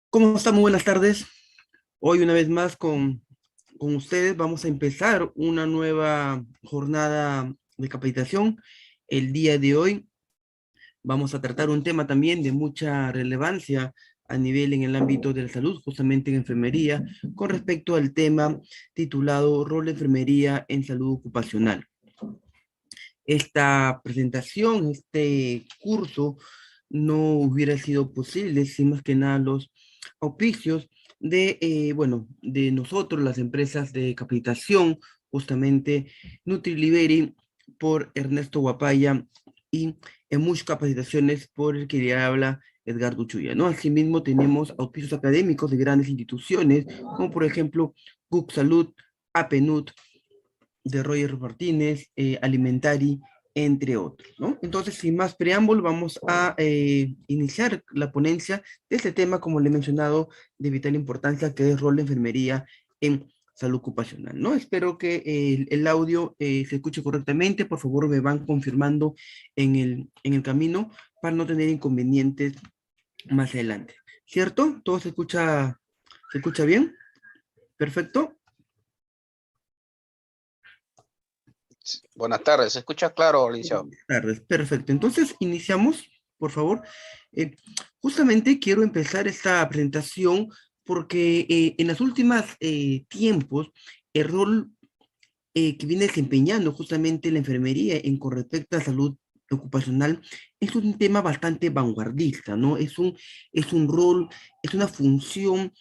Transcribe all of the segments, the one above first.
¿Cómo están? Muy buenas tardes. Hoy una vez más con ustedes vamos a empezar una nueva jornada de capacitación. El día de hoy vamos a tratar un tema también de mucha relevancia a nivel en el ámbito de la salud, justamente en enfermería, con respecto al tema titulado Rol de Enfermería en Salud Ocupacional. Esta presentación, este curso, no hubiera sido posible sin más que nada los auspicios bueno, de nosotros, las empresas de capacitación, justamente NutriLiberi por Ernesto Guapaya y Emush Capacitaciones por el que le habla Edgardo Chuya, ¿no? Asimismo, tenemos auspicios académicos de grandes instituciones, como por ejemplo Cook Salud, APNUT, de Roger Martínez, Alimentari, entre otros, ¿no? Entonces, sin más preámbulo, vamos a iniciar la ponencia de este tema, como le he mencionado, de vital importancia, que es rol de enfermería en salud ocupacional, ¿no? Espero que el audio se escuche correctamente. Por favor, me van confirmando en el camino para no tener inconvenientes más adelante. ¿Cierto? ¿Todo se escucha bien? Perfecto. Buenas tardes, ¿se escucha claro, licenciado? Tardes, perfecto. Entonces, iniciamos, por favor. Eh, Justamente quiero empezar esta presentación porque en las últimas tiempos, el rol que viene desempeñando justamente la enfermería en con respecto a salud ocupacional es un tema bastante vanguardista, ¿no? Es un rol, es una función,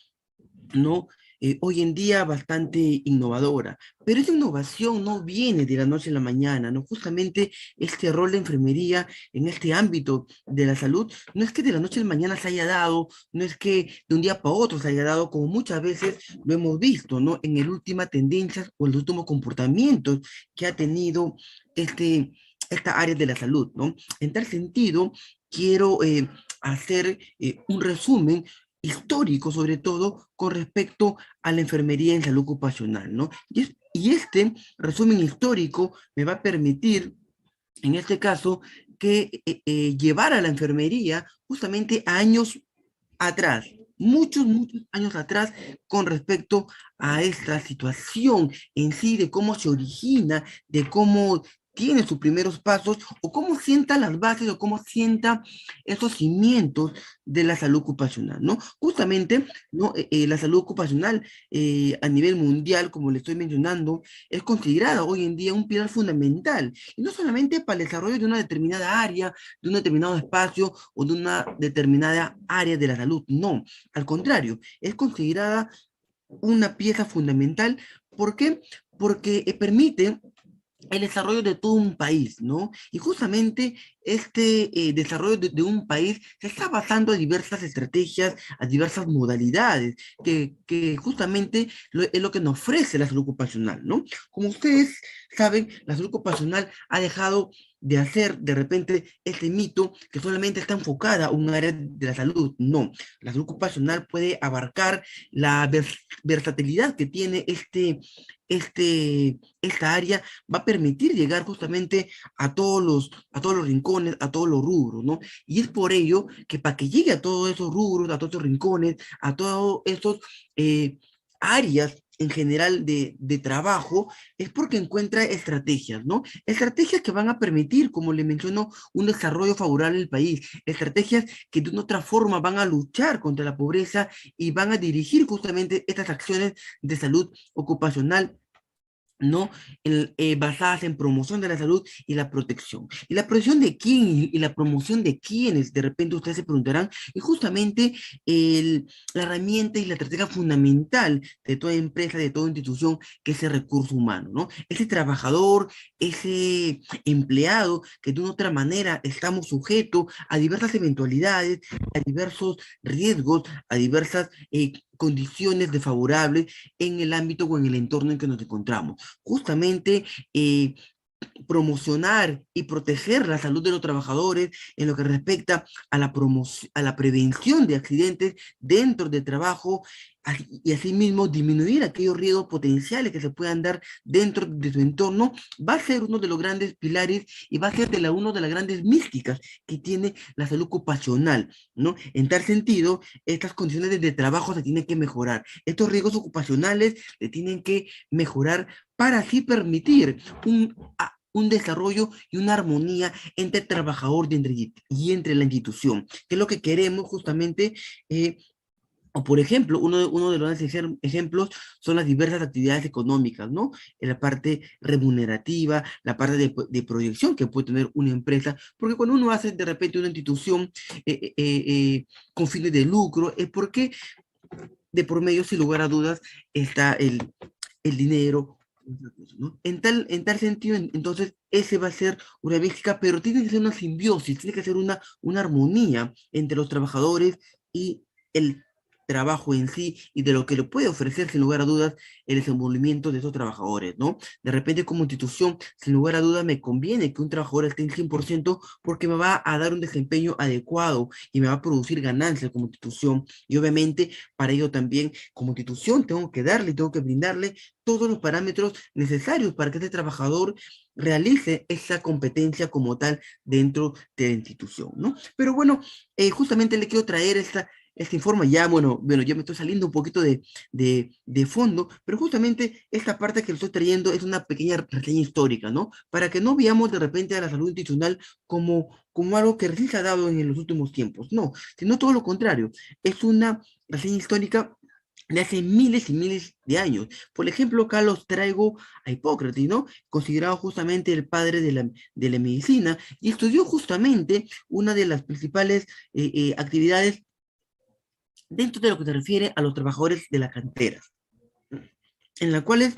¿no? Hoy en día bastante innovadora, pero esa innovación no viene de la noche a la mañana, ¿no? Justamente este rol de enfermería en este ámbito de la salud no es que de la noche a la mañana se haya dado, no es que de un día para otro se haya dado, como muchas veces lo hemos visto, ¿no? En el última tendencias o en los últimos comportamientos que ha tenido esta área de la salud, ¿no? En tal sentido, quiero hacer un resumen histórico, sobre todo con respecto a la enfermería en salud ocupacional, ¿no? Y este resumen histórico me va a permitir, en este caso, que llevar a la enfermería justamente a años atrás, muchos años atrás, con respecto a esta situación en sí, de cómo se origina, de cómo tiene sus primeros pasos, o cómo sienta las bases, o cómo sienta esos cimientos de la salud ocupacional, ¿no? Justamente, ¿no? La salud ocupacional a nivel mundial, como le estoy mencionando, es considerada hoy en día un pilar fundamental, y no solamente para el desarrollo de una determinada área, de un determinado espacio o de una determinada área de la salud. No, al contrario, es considerada una pieza fundamental. ¿Por qué? Porque permite el desarrollo de todo un país, ¿no? Y justamente este desarrollo de un país se está basando a diversas estrategias, a diversas modalidades, que justamente es lo que nos ofrece la salud ocupacional, ¿no? Como ustedes saben, la salud ocupacional ha dejado de hacer de repente este mito que solamente está enfocada a un área de la salud. No, la salud ocupacional puede abarcar la versatilidad que tiene esta área, va a permitir llegar justamente a todos los rincones, a todos los rubros, ¿no? Y es por ello que para que llegue a todos esos rubros, a todos esos rincones, a todos esos eh, áreas en general de trabajo, es porque encuentra estrategias, ¿no? Estrategias que van a permitir, como le menciono, un desarrollo favorable del país, estrategias que de una otra forma van a luchar contra la pobreza y van a dirigir justamente estas acciones de salud ocupacional, ¿no? Basadas en promoción de la salud y la protección. ¿Y la protección de quién y la promoción de quiénes? De repente ustedes se preguntarán, y justamente la herramienta y la estrategia fundamental de toda empresa, de toda institución, que es el recurso humano, ¿no? Ese trabajador, ese empleado que de una otra manera estamos sujetos a diversas eventualidades, a diversos riesgos, a diversas condiciones desfavorables en el ámbito o en el entorno en que nos encontramos. Justamente promocionar y proteger la salud de los trabajadores en lo que respecta a a la prevención de accidentes dentro del trabajo y asimismo disminuir aquellos riesgos potenciales que se puedan dar dentro de su entorno, va a ser uno de los grandes pilares y va a ser una de las grandes místicas que tiene la salud ocupacional, ¿no? En tal sentido, estas condiciones de trabajo se tienen que mejorar. Estos riesgos ocupacionales se tienen que mejorar para así permitir un desarrollo y una armonía entre el trabajador y entre la institución, que es lo que queremos justamente. O por ejemplo, uno de los ejemplos son las diversas actividades económicas, ¿no? En la parte remunerativa, la parte de proyección que puede tener una empresa, porque cuando uno hace de repente una institución con fines de lucro, es porque de por medio, sin lugar a dudas, está el dinero, ¿no? En tal sentido, entonces, ese va a ser una mística, pero tiene que ser una simbiosis, tiene que ser una armonía entre los trabajadores y el trabajo en sí y de lo que le puede ofrecer, sin lugar a dudas, el desenvolvimiento de esos trabajadores, ¿no? De repente, como institución, sin lugar a dudas, me conviene que un trabajador esté en 100% porque me va a dar un desempeño adecuado y me va a producir ganancias como institución. Y obviamente, para ello también, como institución, tengo que brindarle todos los parámetros necesarios para que este trabajador realice esa competencia como tal dentro de la institución, ¿no? Pero bueno, justamente le quiero traer esta informe ya, bueno, ya me estoy saliendo un poquito de fondo, pero justamente esta parte que le estoy trayendo es una pequeña reseña histórica, ¿no? Para que no veamos de repente a la salud institucional como algo que recién se ha dado en los últimos tiempos, no, sino todo lo contrario, es una reseña histórica de hace miles y miles de años. Por ejemplo, acá los traigo a Hipócrates, ¿no? Considerado justamente el padre de la medicina, y estudió justamente una de las principales actividades dentro de lo que se refiere a los trabajadores de la cantera, en la cual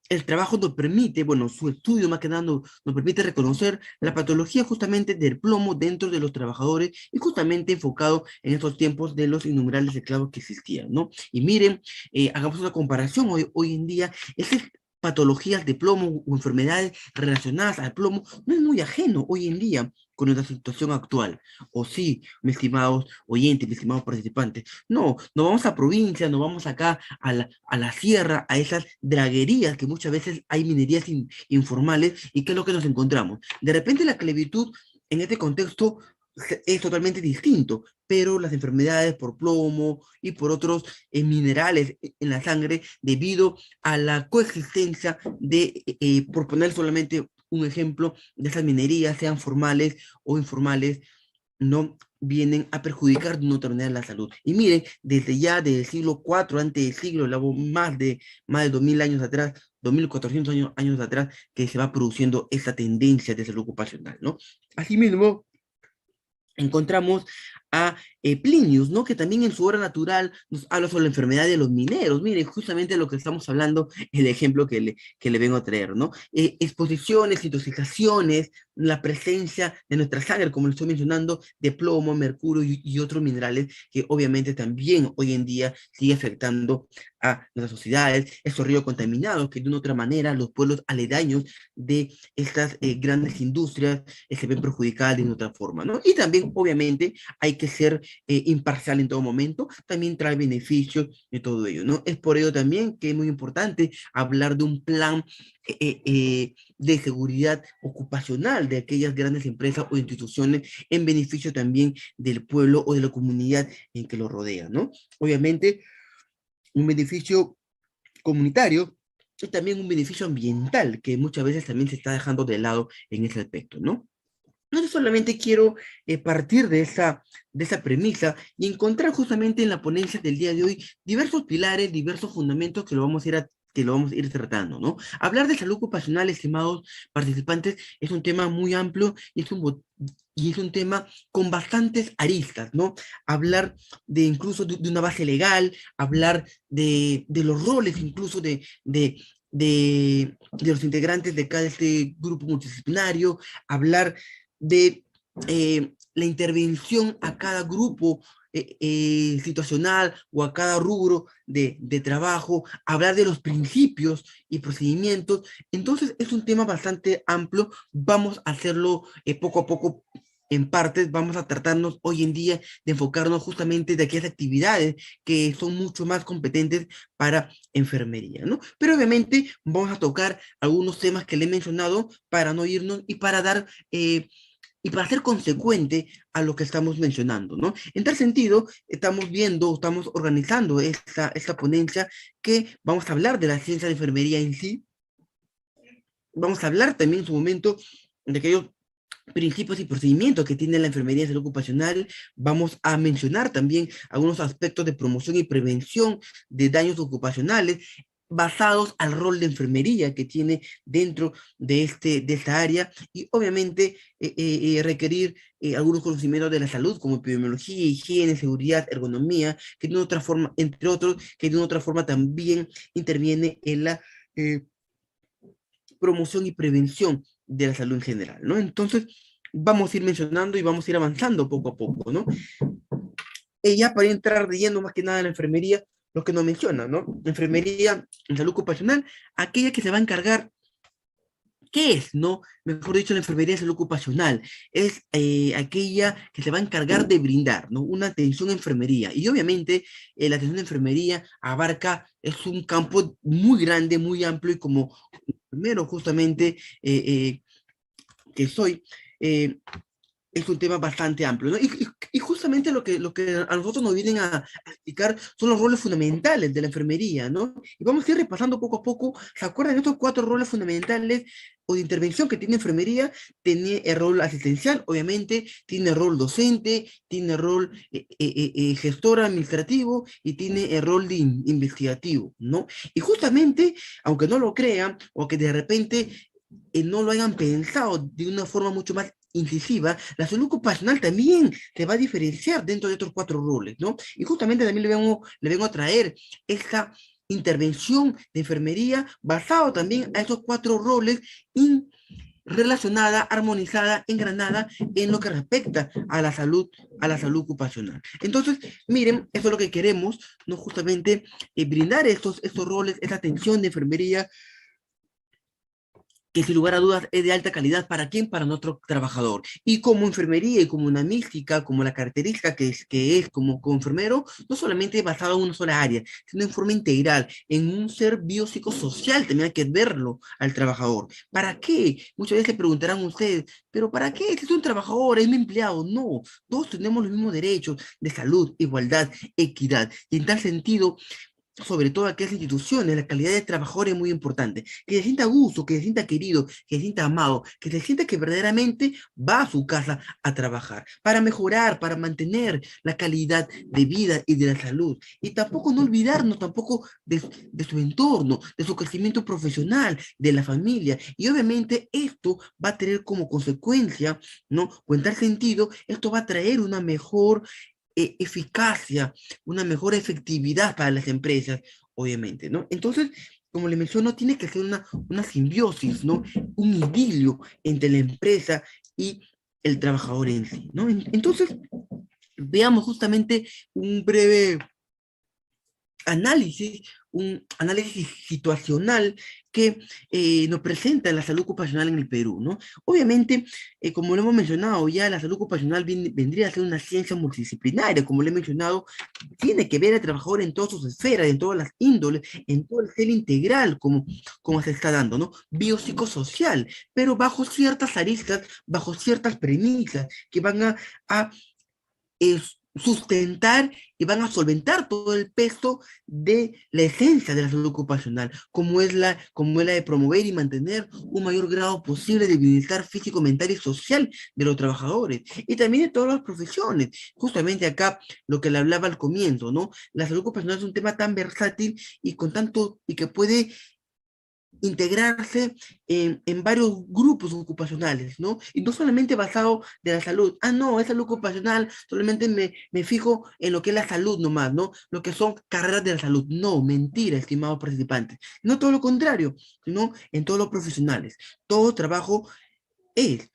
el trabajo nos permite, bueno, su estudio más que nada nos permite reconocer la patología justamente del plomo dentro de los trabajadores y justamente enfocado en estos tiempos de los innumerables esclavos que existían, ¿no? Y miren, hagamos una comparación hoy en día, esas patologías de plomo o enfermedades relacionadas al plomo no es muy ajeno hoy en día con nuestra situación actual. O sí, mis estimados oyentes, mis estimados participantes. No, nos vamos a provincia, nos vamos acá a la sierra, a esas draguerías que muchas veces hay minerías informales y ¿qué es lo que nos encontramos? De repente la esclavitud en este contexto es totalmente distinto, pero las enfermedades por plomo y por otros minerales en la sangre debido a la coexistencia por poner solamente un ejemplo, de esas minerías, sean formales o informales, no vienen a perjudicar de una otra manera la salud. Y miren, desde el siglo IV antes del siglo, más de 2000 años atrás, 2400 años atrás, que se va produciendo esta tendencia de salud ocupacional, ¿no? Asimismo, encontramos a Plinius, ¿no? Que también en su obra natural nos habla sobre la enfermedad de los mineros. Miren, justamente lo que estamos hablando, el ejemplo que le vengo a traer, ¿no? Exposiciones, intoxicaciones, la presencia de nuestra sangre, como le estoy mencionando, de plomo, mercurio y otros minerales que obviamente también hoy en día sigue afectando a nuestras sociedades, estos ríos contaminados que de una u otra manera los pueblos aledaños de estas grandes industrias se ven perjudicadas de otra forma, ¿no? Y también, obviamente, hay que ser imparcial en todo momento, también trae beneficios de todo ello, ¿no? Es por ello también que es muy importante hablar de un plan de seguridad ocupacional de aquellas grandes empresas o instituciones en beneficio también del pueblo o de la comunidad en que lo rodea, ¿no? Obviamente, un beneficio comunitario y también un beneficio ambiental que muchas veces también se está dejando de lado en ese aspecto, ¿no? No solamente quiero partir de esa premisa y encontrar justamente en la ponencia del día de hoy diversos pilares, diversos fundamentos que lo vamos a ir tratando, ¿no? Hablar de salud ocupacional, estimados participantes, es un tema muy amplio y es un tema con bastantes aristas, ¿no? Hablar de incluso de una base legal, hablar de los roles incluso de los integrantes de cada este grupo multidisciplinario, hablar de la intervención a cada grupo situacional o a cada rubro de trabajo, hablar de los principios y procedimientos. Entonces es un tema bastante amplio, vamos a hacerlo poco a poco en partes, vamos a tratarnos hoy en día de enfocarnos justamente de aquellas actividades que son mucho más competentes para enfermería, ¿no? Pero obviamente vamos a tocar algunos temas que le he mencionado para no irnos y para dar y para ser consecuente a lo que estamos mencionando, ¿no? En tal sentido, estamos viendo, estamos organizando esta ponencia que vamos a hablar de la ciencia de enfermería en sí, vamos a hablar también en su momento de aquellos principios y procedimientos que tiene la enfermería de salud ocupacional. Vamos a mencionar también algunos aspectos de promoción y prevención de daños ocupacionales basados al rol de enfermería que tiene dentro de esta área y obviamente requerir algunos conocimientos de la salud como epidemiología, higiene, seguridad, ergonomía, que de otra forma, entre otros, que de otra forma también interviene en la eh, promoción y prevención de la salud en general, ¿no? Entonces, vamos a ir mencionando y vamos a ir avanzando poco a poco, ¿no? Ella, para entrar de lleno más que nada en la enfermería, lo que nos menciona, ¿no? Enfermería en salud ocupacional, aquella que se va a encargar. ¿Qué es, no? Mejor dicho, la enfermería de salud ocupacional es aquella que se va a encargar de brindar, ¿no? Una atención a enfermería. Y obviamente la atención de enfermería abarca, es un campo muy grande, muy amplio y como primero justamente que soy, eh, es un tema bastante amplio, ¿no? Y justamente lo que a nosotros nos vienen a explicar son los roles fundamentales de la enfermería, ¿no? Y vamos a ir repasando poco a poco. ¿Se acuerdan de estos cuatro roles fundamentales o de intervención que tiene enfermería? Tiene el rol asistencial, obviamente, tiene el rol docente, tiene el rol gestor administrativo y tiene el rol de investigativo, ¿no? Y justamente, aunque no lo crean o que de repente no lo hayan pensado de una forma mucho más incisiva, la salud ocupacional también se va a diferenciar dentro de otros cuatro roles, ¿no? Y justamente también le vengo a traer esta intervención de enfermería basado también a esos cuatro roles relacionada, armonizada, engranada en lo que respecta a la salud ocupacional. Entonces, miren, eso es lo que queremos, no justamente brindar estos roles, esa atención de enfermería que sin lugar a dudas es de alta calidad. ¿Para quién? Para nuestro trabajador. Y como enfermería y como una mística, como la característica que es como enfermero, no solamente basado en una sola área, sino en forma integral, en un ser biopsicosocial, también hay que verlo al trabajador. ¿Para qué? Muchas veces se preguntarán ustedes, ¿pero para qué? Si es un trabajador, es un empleado. No, todos tenemos los mismos derechos de salud, igualdad, equidad. Y en tal sentido, sobre todo aquellas instituciones, la calidad de trabajador es muy importante. Que se sienta a gusto, que se sienta querido, que se sienta amado, que se sienta que verdaderamente va a su casa a trabajar para mejorar, para mantener la calidad de vida y de la salud. Y tampoco no olvidarnos tampoco de su entorno, de su crecimiento profesional, de la familia. Y obviamente esto va a tener como consecuencia, ¿no? O en tal sentido, esto va a traer una mejor eficacia, una mejor efectividad para las empresas, obviamente, ¿no? Entonces, como le menciono, tiene que ser una simbiosis, ¿no? Un idilio entre la empresa y el trabajador en sí, ¿no? Entonces, veamos justamente un breve análisis, un análisis situacional que nos presenta la salud ocupacional en el Perú, ¿no? Obviamente, como lo hemos mencionado ya, la salud ocupacional vendría a ser una ciencia multidisciplinaria, como lo he mencionado, tiene que ver al trabajador en todas sus esferas, en todas las índoles, en todo el ser integral, como se está dando, ¿no? Biopsicosocial, pero bajo ciertas aristas, bajo ciertas premisas que van a sustentar y van a solventar todo el peso de la esencia de la salud ocupacional, como es la de promover y mantener un mayor grado posible de bienestar físico, mental y social de los trabajadores y también de todas las profesiones. Justamente acá lo que le hablaba al comienzo, ¿no? La salud ocupacional es un tema tan versátil y con tanto y que puede integrarse en varios grupos ocupacionales, ¿no? Y no solamente basado de la salud. Ah, no, es salud ocupacional, solamente me fijo en lo que es la salud nomás, ¿no? Lo que son carreras de la salud. No, mentira, estimados participantes. No todo lo contrario, sino en todos los profesionales. Todo trabajo es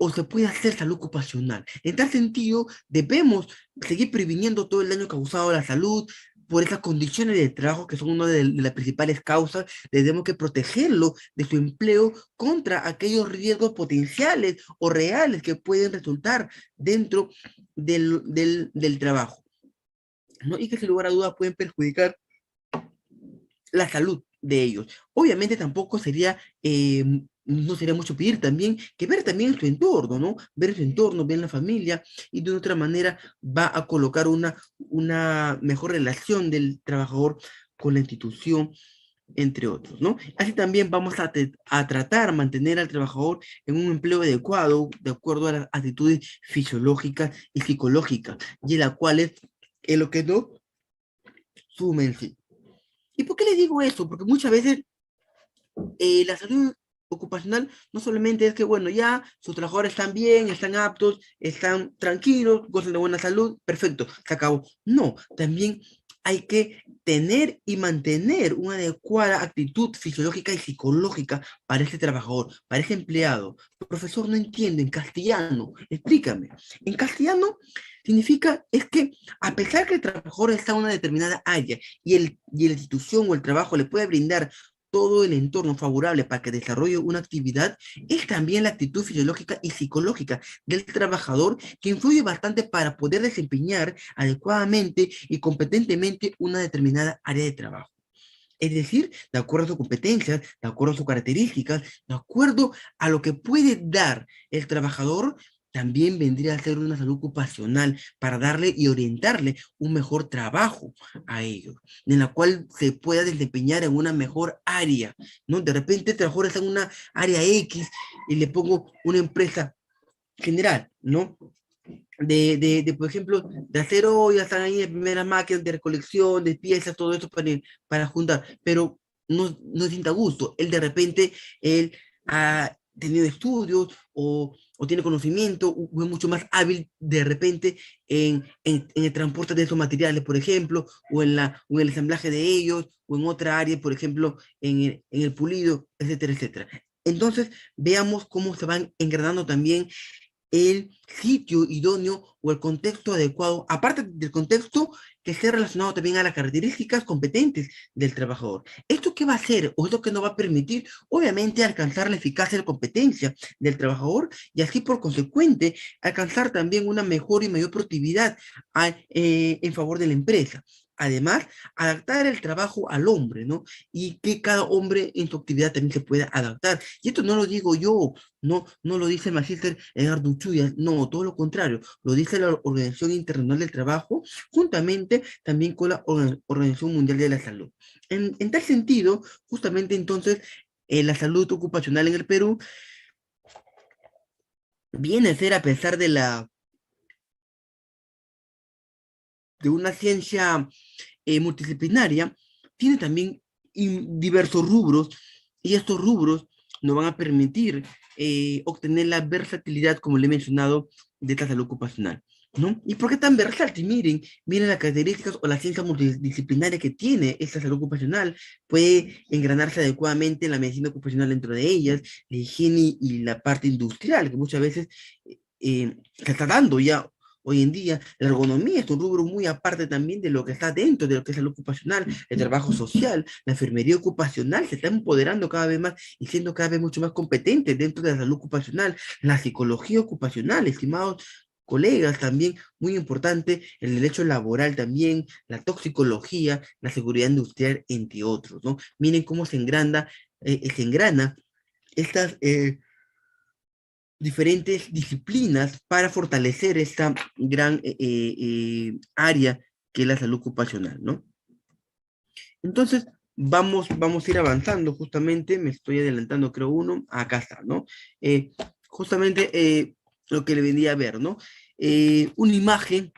o se puede hacer salud ocupacional. En tal sentido, debemos seguir previniendo todo el daño causado a la salud por esas condiciones de trabajo que son una de las principales causas. Tenemos que protegerlo de su empleo contra aquellos riesgos potenciales o reales que pueden resultar dentro del trabajo, ¿no? Y que sin lugar a dudas pueden perjudicar la salud de ellos. Obviamente tampoco sería, no sería mucho pedir también que ver también su entorno, ¿no? Ver su entorno, ver la familia y de otra manera va a colocar una mejor relación del trabajador con la institución, entre otros, ¿no? Así también vamos a tratar mantener al trabajador en un empleo adecuado, de acuerdo a las actitudes fisiológicas y psicológicas, y en las cuales es lo que no sumen sí. ¿Y por qué le digo eso? Porque muchas veces la salud ocupacional no solamente es que, bueno, ya sus trabajadores están bien, están aptos, están tranquilos, gozan de buena salud, perfecto, se acabó. No, también hay que tener y mantener una adecuada actitud fisiológica y psicológica para ese trabajador, para ese empleado. Profesor, no entiendo, en castellano, explícame. En castellano significa es que a pesar que el trabajador está en una determinada área y la institución o el trabajo le puede brindar todo el entorno favorable para que desarrolle una actividad, es también la actitud fisiológica y psicológica del trabajador que influye bastante para poder desempeñar adecuadamente y competentemente una determinada área de trabajo. Es decir, de acuerdo a sus competencias, de acuerdo a sus características, de acuerdo a lo que puede dar el trabajador, también vendría a ser una salud ocupacional para darle y orientarle un mejor trabajo a ellos, en la cual se pueda desempeñar en una mejor área, ¿no? De repente el trabajador está en una área X y le pongo una empresa general, ¿no? Por ejemplo, de acero, ya están ahí en primeras máquinas de recolección, de piezas, todo eso para juntar, pero no sienta gusto. Él de repente, él ha tenido estudios o tiene conocimiento o es mucho más hábil de repente en el transporte de esos materiales, por ejemplo, o en el ensamblaje de ellos, o en otra área, por ejemplo, en el pulido, etcétera, etcétera. Entonces, veamos cómo se van engranando también el sitio idóneo o el contexto adecuado, aparte del contexto que esté relacionado también a las características competentes del trabajador. ¿Esto qué va a hacer o esto que no va a permitir? Obviamente alcanzar la eficacia y la competencia del trabajador y así por consecuente alcanzar también una mejor y mayor productividad en favor de la empresa. Además, adaptar el trabajo al hombre, ¿no? Y que cada hombre en su actividad también se pueda adaptar. Y esto no lo digo yo, no lo dice el magíster Edgardo Uchuyas, no, todo lo contrario, lo dice la Organización Internacional del Trabajo, juntamente también con la Organización Mundial de la Salud. En tal sentido, justamente entonces, la salud ocupacional en el Perú viene a ser, a pesar de una ciencia multidisciplinaria, tiene también diversos rubros y estos rubros nos van a permitir obtener la versatilidad, como le he mencionado, de esta salud ocupacional, ¿no? ¿Y por qué tan versátil? Miren las características o la ciencia multidisciplinaria que tiene esta salud ocupacional. Puede engranarse adecuadamente la medicina ocupacional dentro de ellas, la higiene y la parte industrial, que muchas veces se está dando ya hoy en día. La ergonomía es un rubro muy aparte también de lo que está dentro de lo que es la ocupacional, el trabajo social, la enfermería ocupacional se está empoderando cada vez más y siendo cada vez mucho más competente dentro de la salud ocupacional, la psicología ocupacional, estimados colegas, también muy importante, el derecho laboral también, la toxicología, la seguridad industrial, entre otros, ¿no? Miren cómo se engrana estas diferentes disciplinas para fortalecer esta gran área que es la salud ocupacional, ¿no? Entonces, vamos a ir avanzando, justamente, me estoy adelantando, creo uno, acá está, ¿no? Justamente lo que le vendría a ver, ¿no? Una imagen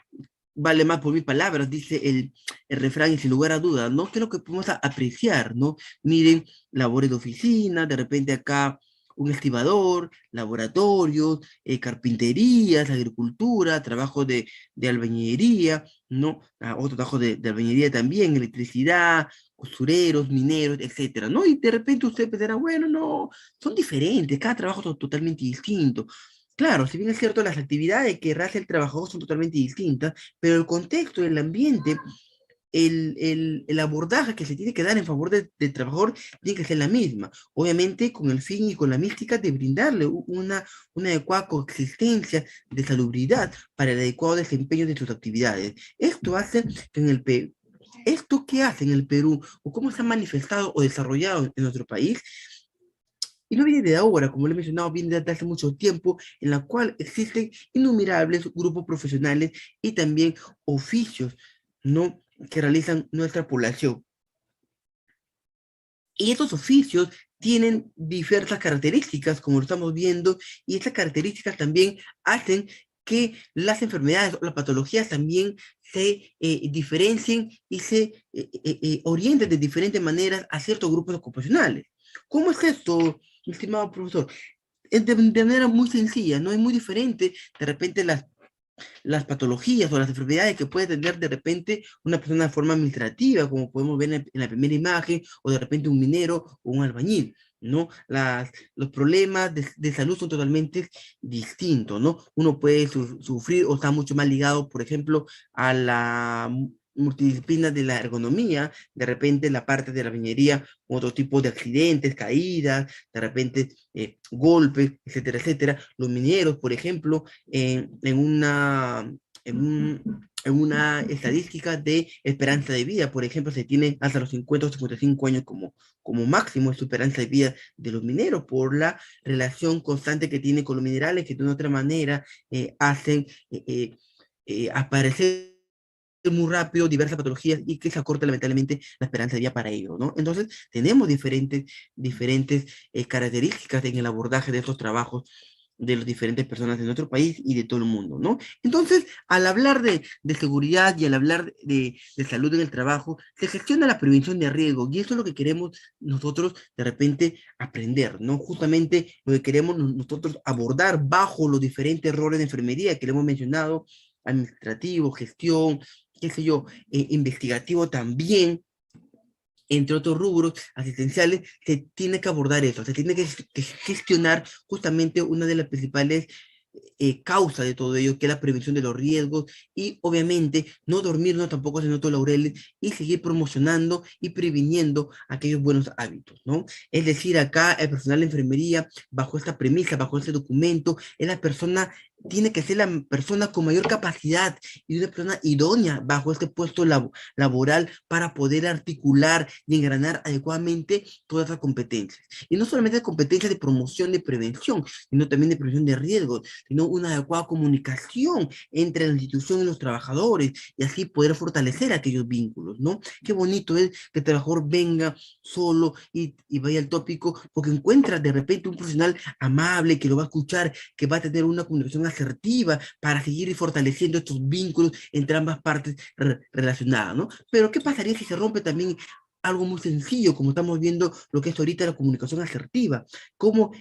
vale más por mis palabras, dice el refrán, y sin lugar a dudas, ¿no? ¿Qué es lo que podemos apreciar, ¿no? Miren, labores de oficina, de repente acá un estibador, laboratorios, carpinterías, agricultura, trabajo de albañilería, ¿no? Otro trabajo de albañilería también, electricidad, costureros, mineros, etcétera, ¿no? Y de repente usted pensará, bueno, no, son diferentes, cada trabajo es totalmente distinto. Claro, si bien es cierto, las actividades que realiza el trabajador son totalmente distintas, pero el contexto, el ambiente, el abordaje que se tiene que dar en favor del trabajador tiene que ser la misma, obviamente con el fin y con la mística de brindarle una adecuada coexistencia de salubridad para el adecuado desempeño de sus actividades. Esto hace que en el Perú, esto que hace en el Perú, o cómo se ha manifestado o desarrollado en nuestro país, y no viene de ahora, como lo he mencionado, viene desde hace mucho tiempo, en la cual existen innumerables grupos profesionales y también oficios, ¿no? Que realizan nuestra población. Y estos oficios tienen diversas características, como lo estamos viendo, y estas características también hacen que las enfermedades o las patologías también se diferencien y se orienten de diferentes maneras a ciertos grupos ocupacionales. ¿Cómo es esto, mi estimado profesor? Es de manera muy sencilla, no es muy diferente de repente las patologías o las enfermedades que puede tener de repente una persona de forma administrativa, como podemos ver en la primera imagen, o de repente un minero o un albañil, ¿no? Los problemas de salud son totalmente distintos, ¿no? Uno puede sufrir o está mucho más ligado, por ejemplo, a la multidisciplina de la ergonomía, de repente la parte de la minería, otro tipo de accidentes, caídas, de repente golpes, etcétera, etcétera. Los mineros, por ejemplo, en en una estadística de esperanza de vida. Por ejemplo, se tiene hasta los 50 o 55 años como máximo de su esperanza de vida de los mineros por la relación constante que tiene con los minerales que de una otra manera hacen aparecer muy rápido diversas patologías y que se acorta lamentablemente la esperanza de vida para ellos, ¿no? Entonces, tenemos diferentes características en el abordaje de estos trabajos de las diferentes personas de nuestro país y de todo el mundo, ¿no? Entonces, al hablar de seguridad y al hablar de salud en el trabajo, se gestiona la prevención de riesgos y eso es lo que queremos nosotros de repente aprender, ¿no? Justamente lo que queremos nosotros abordar bajo los diferentes roles de enfermería que le hemos mencionado, administrativo, gestión, qué sé yo, investigativo también, entre otros rubros asistenciales, se tiene que abordar eso, se tiene que gestionar justamente una de las principales causas de todo ello, que es la prevención de los riesgos y obviamente no dormirnos tampoco en otros laureles y seguir promocionando y previniendo aquellos buenos hábitos, ¿no? Es decir, acá el personal de enfermería, bajo esta premisa, bajo este documento, es la persona tiene que ser la persona con mayor capacidad y una persona idónea bajo este puesto laboral para poder articular y engranar adecuadamente todas las competencias. Y no solamente competencias de promoción, de prevención, sino también de prevención de riesgos, sino una adecuada comunicación entre la institución y los trabajadores y así poder fortalecer aquellos vínculos, ¿no? Qué bonito es que el trabajador venga solo y vaya al tópico porque encuentra de repente un profesional amable que lo va a escuchar, que va a tener una comunicación asertiva para seguir fortaleciendo estos vínculos entre ambas partes relacionadas, ¿no? Pero ¿qué pasaría si se rompe también algo muy sencillo, como estamos viendo lo que es ahorita la comunicación asertiva?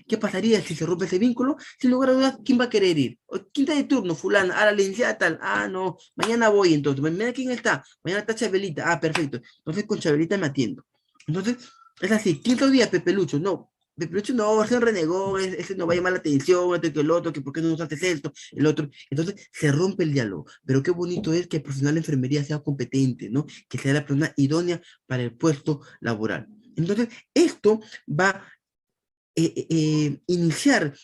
¿Qué pasaría si se rompe ese vínculo? Sin lugar a dudas, ¿quién va a querer ir? ¿Quién está de turno? Fulana, a la licenciada tal. Ah, no, mañana voy entonces. Mañana quién está. Mañana está Chabelita. Ah, perfecto. Entonces con Chabelita me atiendo. Entonces, es así. ¿Quién todavía? Pepe Lucho. No, Pepe Lucho no, ese renegó, ese no va a llamar la atención, este que el otro, que por qué no nos haces esto, el otro. Entonces se rompe el diálogo. Pero qué bonito es que el profesional de enfermería sea competente, ¿no? Que sea la persona idónea para el puesto laboral. Entonces, esto va iniciar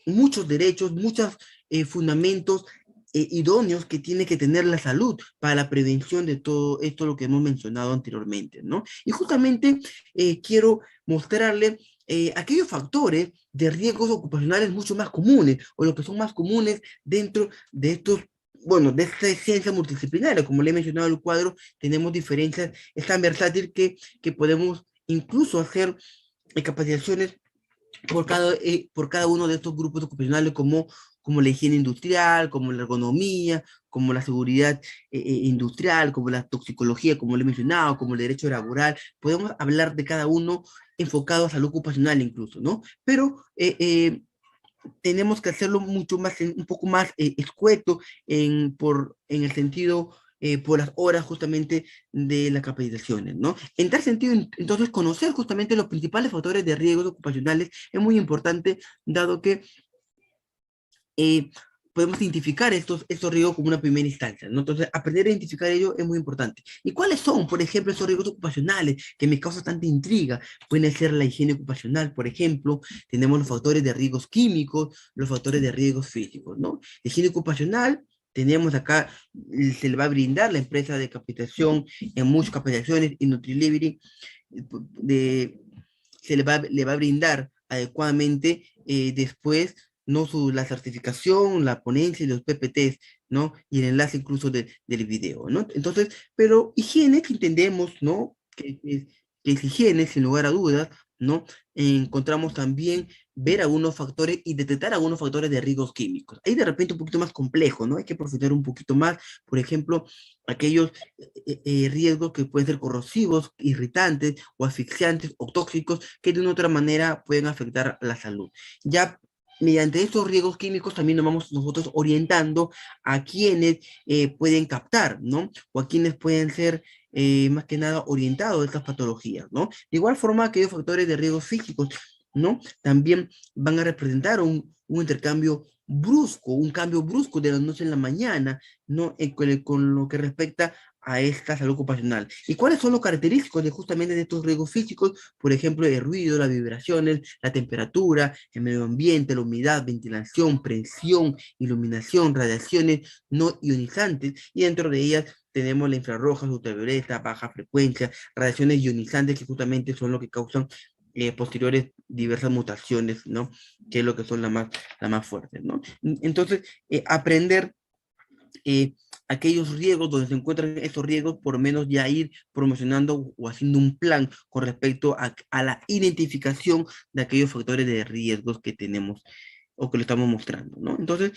muchos derechos, muchos fundamentos idóneos que tiene que tener la salud para la prevención de todo esto lo que hemos mencionado anteriormente, ¿no? Y justamente quiero mostrarle aquellos factores de riesgos ocupacionales mucho más comunes o los que son más comunes dentro de estos bueno, de esta ciencia multidisciplinaria, como le he mencionado en el cuadro, tenemos diferencias, es tan versátil que podemos incluso hacer capacitaciones por cada uno de estos grupos ocupacionales como la higiene industrial, como la ergonomía, como la seguridad industrial, como la toxicología, como le he mencionado, como el derecho laboral. Podemos hablar de cada uno enfocado a salud ocupacional incluso, ¿no? Pero tenemos que hacerlo mucho más, un poco más escueto en el sentido por las horas justamente de las capacitaciones, ¿no? En tal sentido, entonces, conocer justamente los principales factores de riesgos ocupacionales es muy importante, dado que eh, podemos identificar estos riesgos como una primera instancia, ¿no? Entonces, aprender a identificar ello es muy importante. ¿Y cuáles son, por ejemplo, esos riesgos ocupacionales que me causan tanta intriga? Pueden ser la higiene ocupacional, por ejemplo, tenemos los factores de riesgos químicos, los factores de riesgos físicos, ¿no? La higiene ocupacional, tenemos acá, se le va a brindar la empresa de capacitación en muchas capacitaciones y NutriLivery, de, le va a brindar adecuadamente después, ¿no? La certificación, la ponencia y los PPTs, ¿no? Y el enlace incluso del video, ¿no? Entonces, pero higiene que entendemos, ¿no? Que es higiene, sin lugar a dudas, ¿no? Encontramos también ver algunos factores y detectar algunos factores de riesgos químicos. Ahí de repente un poquito más complejo, ¿no? Hay que profundizar un poquito más, por ejemplo, aquellos riesgos que pueden ser corrosivos, irritantes o asfixiantes o tóxicos que de una u otra manera pueden afectar la salud. Ya mediante estos riesgos químicos también nos vamos nosotros orientando a quienes pueden captar, ¿no? O a quienes pueden ser más que nada orientados a estas patologías, ¿no? De igual forma, aquellos factores de riesgos físicos, ¿no? También van a representar un intercambio brusco, un cambio brusco de la noche en la mañana, ¿no? Con lo que respecta a esta salud ocupacional. ¿Y cuáles son los característicos de justamente de estos riesgos físicos? Por ejemplo, el ruido, las vibraciones, la temperatura, el medio ambiente, la humedad, ventilación, presión, iluminación, radiaciones no ionizantes, y dentro de ellas tenemos la infrarroja, ultravioleta, baja frecuencia, radiaciones ionizantes que justamente son lo que causan posteriores diversas mutaciones, ¿no? Que es lo que son las más fuertes, ¿no? Entonces, aprender eh, aquellos riesgos donde se encuentran esos riesgos, por lo menos ya ir promocionando o haciendo un plan con respecto a la identificación de aquellos factores de riesgos que tenemos o que lo estamos mostrando, ¿no? Entonces,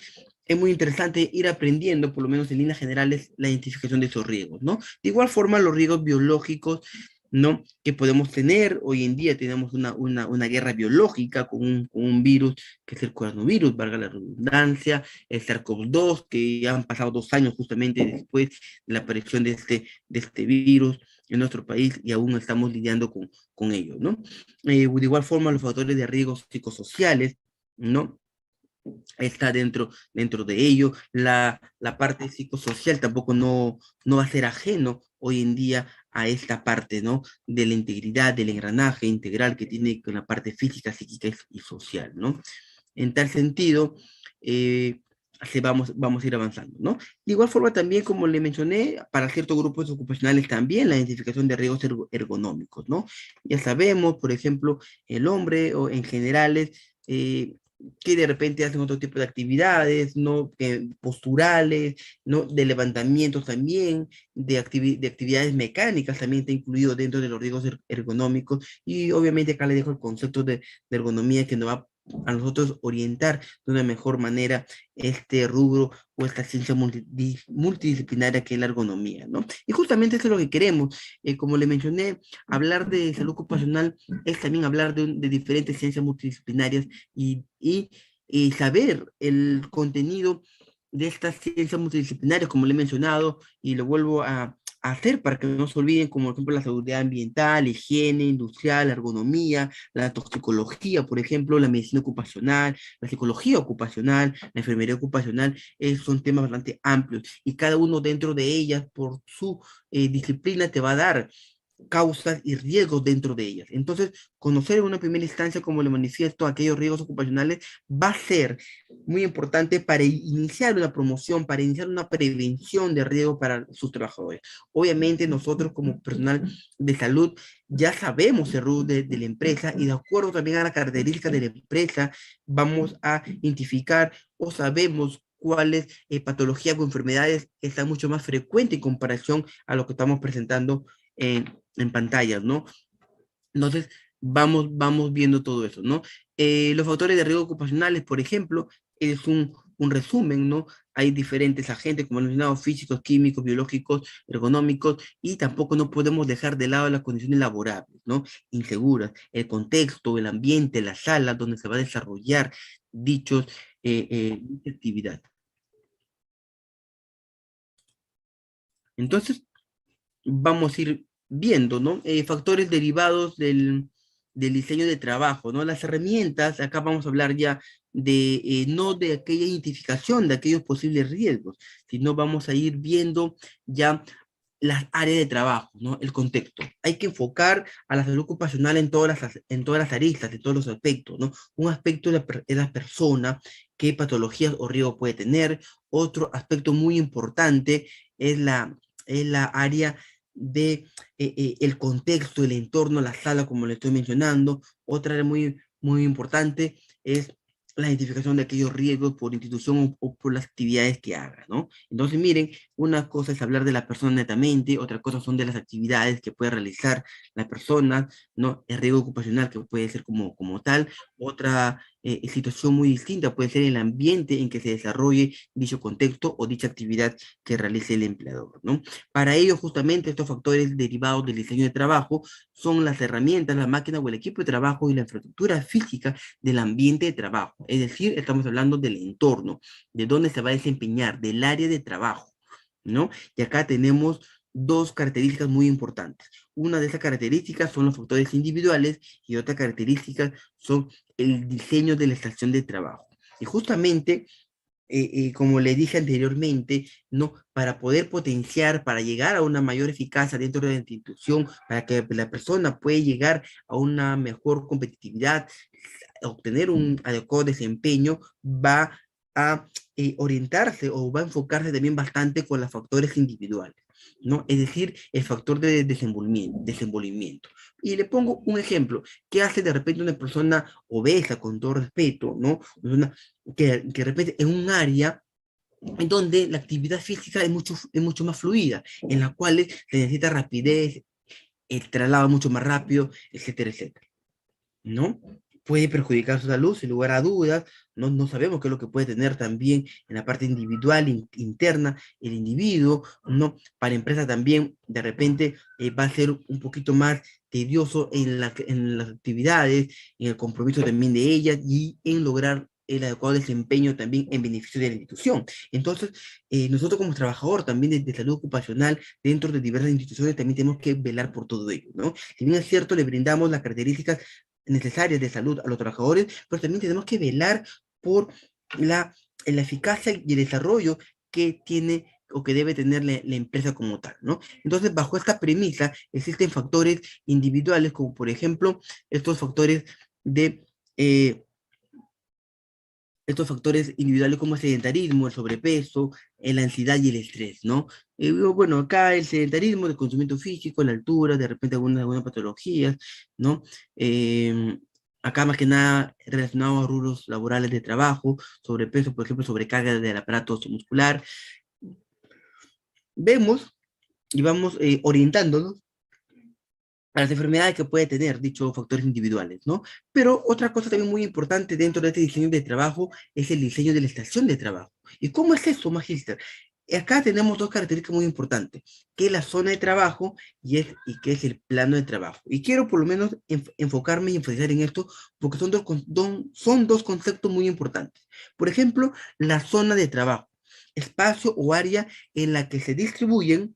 es muy interesante ir aprendiendo, por lo menos en líneas generales, la identificación de esos riesgos, ¿no? De igual forma, los riesgos biológicos, ¿no? Que podemos tener, hoy en día tenemos una guerra biológica con un virus que es el coronavirus, valga la redundancia, el SARS-CoV-2, que ya han pasado 2 años justamente después de la aparición de este virus en nuestro país y aún estamos lidiando con ello, ¿no? De igual forma, los factores de riesgos psicosociales, ¿no? Está dentro de ello. La parte psicosocial tampoco no va a ser ajeno hoy en día a esta parte, ¿no? De la integridad, del engranaje integral que tiene con la parte física, psíquica y social, ¿no? En tal sentido, eh, vamos a ir avanzando, ¿no? De igual forma también, como le mencioné, para ciertos grupos ocupacionales también la identificación de riesgos ergonómicos, ¿no? Ya sabemos, por ejemplo, el hombre o en generales, que de repente hacen otro tipo de actividades, ¿no? Posturales, ¿no? De levantamientos también, de actividades mecánicas también está incluido dentro de los riesgos ergonómicos, y obviamente acá le dejo el concepto de ergonomía que nos va a nosotros orientar de una mejor manera este rubro o esta ciencia multidisciplinaria que es la ergonomía, ¿no? Y justamente eso es lo que queremos. Como le mencioné, hablar de salud ocupacional es también hablar de diferentes ciencias multidisciplinarias y saber el contenido de estas ciencias multidisciplinarias, como le he mencionado, y lo vuelvo a hacer para que no se olviden, como por ejemplo la seguridad ambiental, higiene industrial, la ergonomía, la toxicología, por ejemplo, la medicina ocupacional, la psicología ocupacional, la enfermería ocupacional, son temas bastante amplios y cada uno dentro de ellas, por su disciplina, te va a dar causas y riesgos dentro de ellas. Entonces, conocer en una primera instancia, como le manifiesto, aquellos riesgos ocupacionales va a ser muy importante para iniciar una promoción, para iniciar una prevención de riesgo para sus trabajadores. Obviamente, nosotros como personal de salud ya sabemos el rubro de la empresa y de acuerdo también a la característica de la empresa, vamos a identificar o sabemos cuáles patologías o enfermedades están mucho más frecuentes en comparación a lo que estamos presentando en pantallas, ¿no? Entonces, vamos viendo todo eso, ¿no? Los factores de riesgo ocupacionales, por ejemplo, es un resumen, ¿no? Hay diferentes agentes, como he mencionado, físicos, químicos, biológicos, ergonómicos, y tampoco no podemos dejar de lado las condiciones laborables, ¿no? Inseguras, el contexto, el ambiente, la sala donde se va a desarrollar dichos dicha actividad. Entonces, vamos a ir viendo, ¿no? Factores derivados del diseño de trabajo, ¿no? Las herramientas, acá vamos a hablar ya no de aquella identificación de aquellos posibles riesgos, sino vamos a ir viendo ya las áreas de trabajo, ¿no? El contexto. Hay que enfocar a la salud ocupacional en todas las aristas, en todos los aspectos, ¿no? Un aspecto es la persona, qué patologías o riesgos puede tener. Otro aspecto muy importante es la área de el contexto, el entorno, la sala, como le estoy mencionando. Otra área muy importante es la identificación de aquellos riesgos por institución o por las actividades que haga, ¿no? Entonces, miren, una cosa es hablar de la persona netamente, otra cosa son de las actividades que puede realizar la persona, ¿no? El riesgo ocupacional que puede ser como tal, otra situación muy distinta puede ser el ambiente en que se desarrolle dicho contexto o dicha actividad que realice el empleador, ¿no? Para ello, justamente, estos factores derivados del diseño de trabajo son las herramientas, la máquina o el equipo de trabajo y la infraestructura física del ambiente de trabajo. Es decir, estamos hablando del entorno, de dónde se va a desempeñar, del área de trabajo, ¿no? Y acá tenemos dos características muy importantes. Una de esas características son los factores individuales y otra característica son el diseño de la estación de trabajo. Y justamente como le dije anteriormente, ¿no? Para poder potenciar, para llegar a una mayor eficacia dentro de la institución, para que la persona pueda llegar a una mejor competitividad, obtener un adecuado desempeño, va a orientarse o va a enfocarse también bastante con los factores individuales, ¿no? Es decir, el factor de desenvolvimiento. Y le pongo un ejemplo. ¿Qué hace de repente una persona obesa, con todo respeto, ¿no? Que de repente en un área en donde la actividad física es mucho más fluida, en la cual se necesita rapidez, el traslado mucho más rápido, etcétera, etcétera, ¿no? Puede perjudicar su salud, sin lugar a dudas, no sabemos qué es lo que puede tener también en la parte individual, interna, el individuo, ¿no? Para empresa también, de repente, va a ser un poquito más tedioso en las actividades, en el compromiso también de ellas y en lograr el adecuado desempeño también en beneficio de la institución. Entonces, nosotros como trabajador también de salud ocupacional dentro de diversas instituciones también tenemos que velar por todo ello, ¿no? Si bien es cierto, le brindamos las características necesarias de salud a los trabajadores, pero también tenemos que velar por la eficacia y el desarrollo que tiene o que debe tener la empresa como tal, ¿no? Entonces, bajo esta premisa, existen factores individuales, como por ejemplo, estos factores de eh, estos factores individuales como el sedentarismo, el sobrepeso, la ansiedad y el estrés, ¿no? Bueno, acá el sedentarismo, el consumimiento físico, la altura, de repente algunas patologías, ¿no? Eh, Acá más que nada relacionado a rubros laborales de trabajo, sobrepeso, por ejemplo, sobrecarga del aparato muscular. Vemos y vamos orientándonos a las enfermedades que puede tener dichos factores individuales, ¿no? Pero otra cosa también muy importante dentro de este diseño de trabajo es el diseño de la estación de trabajo. ¿Y cómo es eso, Magíster? Acá tenemos dos características muy importantes, que es la zona de trabajo y que es el plano de trabajo. Y quiero por lo menos enfocarme y enfatizar en esto porque son dos conceptos muy importantes. Por ejemplo, la zona de trabajo, espacio o área en la que se distribuyen,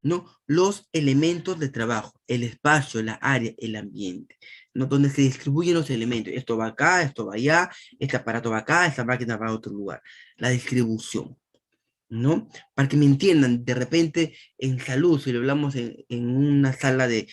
¿no? Los elementos de trabajo, el espacio, la área, el ambiente, ¿no? Donde se distribuyen los elementos. Esto va acá, esto va allá, este aparato va acá, esta máquina va a otro lugar. La distribución, ¿no? Para que me entiendan, de repente en salud, si lo hablamos en una sala de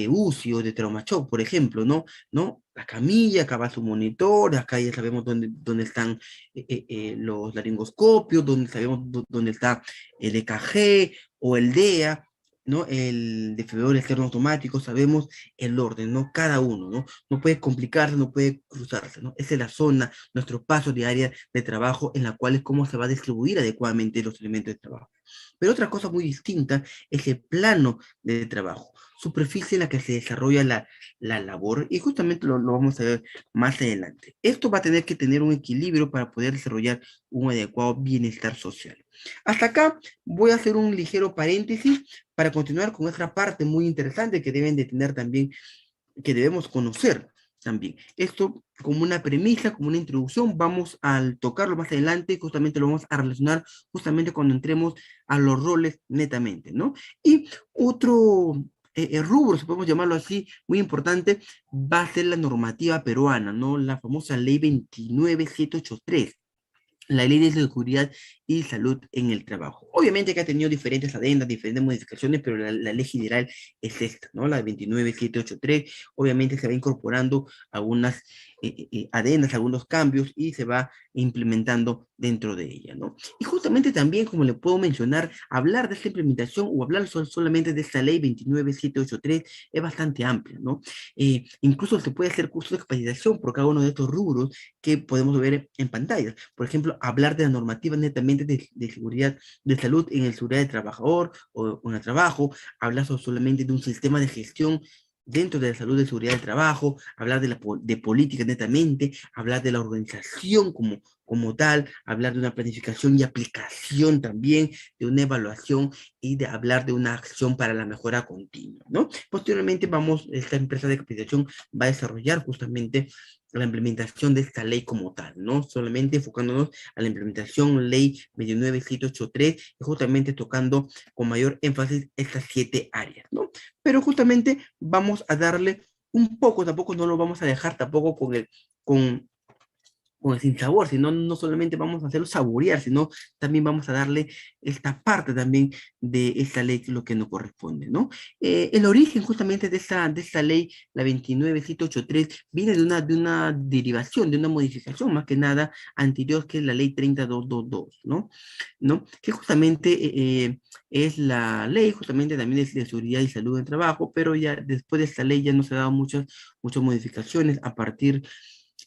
UCI o de trauma shock, por ejemplo, ¿no? ¿No? La camilla, acá va su monitor, acá ya sabemos dónde están los laringoscopios, dónde está el EKG o el DEA, ¿no? El desfibrilador externo automático, sabemos el orden, ¿no? Cada uno, ¿no? No puede complicarse, no puede cruzarse, ¿no? Esa es la zona, nuestro paso de área de trabajo en la cual es cómo se va a distribuir adecuadamente los elementos de trabajo. Pero otra cosa muy distinta es el plano de trabajo, superficie en la que se desarrolla la labor, y justamente lo vamos a ver más adelante. Esto va a tener que tener un equilibrio para poder desarrollar un adecuado bienestar social. Hasta acá voy a hacer un ligero paréntesis para continuar con otra parte muy interesante que deben de tener también, que debemos conocer también. Esto como una premisa, como una introducción, vamos a tocarlo más adelante, justamente lo vamos a relacionar justamente cuando entremos a los roles netamente, ¿no? Y otro rubro, si podemos llamarlo así, muy importante, va a ser la normativa peruana, ¿no? La famosa ley 29783, la ley de seguridad y salud en el trabajo. Obviamente que ha tenido diferentes adendas, diferentes modificaciones, pero la ley general es esta, ¿no? La 29783. Obviamente se va incorporando algunas adendas, algunos cambios y se va implementando dentro de ella, ¿no? Y justamente también, como le puedo mencionar, hablar de esta implementación o hablar solamente de esta ley 29783 es bastante amplia, ¿no? Incluso se puede hacer cursos de capacitación por cada uno de estos rubros que podemos ver en pantalla. Por ejemplo, hablar de la normativa netamente de seguridad de salud en el seguridad del trabajador o en el trabajo, hablar solamente de un sistema de gestión dentro de la salud y seguridad del trabajo, hablar de política netamente, hablar de la organización como tal, hablar de una planificación y aplicación también, de una evaluación y de hablar de una acción para la mejora continua, ¿no? Posteriormente esta empresa de capacitación va a desarrollar justamente la implementación de esta ley como tal, ¿no? Solamente enfocándonos a la implementación ley 29783 y justamente tocando con mayor énfasis estas 7 áreas, ¿no? Pero justamente vamos a darle un poco, tampoco no lo vamos a dejar tampoco con con el sinsabor, sino no solamente vamos a hacerlo saborear, sino también vamos a darle esta parte también de esta ley, lo que nos corresponde, ¿no? El origen justamente de esta ley, la 29783, viene de una derivación, de una modificación más que nada anterior, que es la ley 30222, ¿no? ¿No? Que justamente es la ley justamente también de seguridad y salud en trabajo, pero ya después de esta ley ya no se han dado muchas modificaciones a partir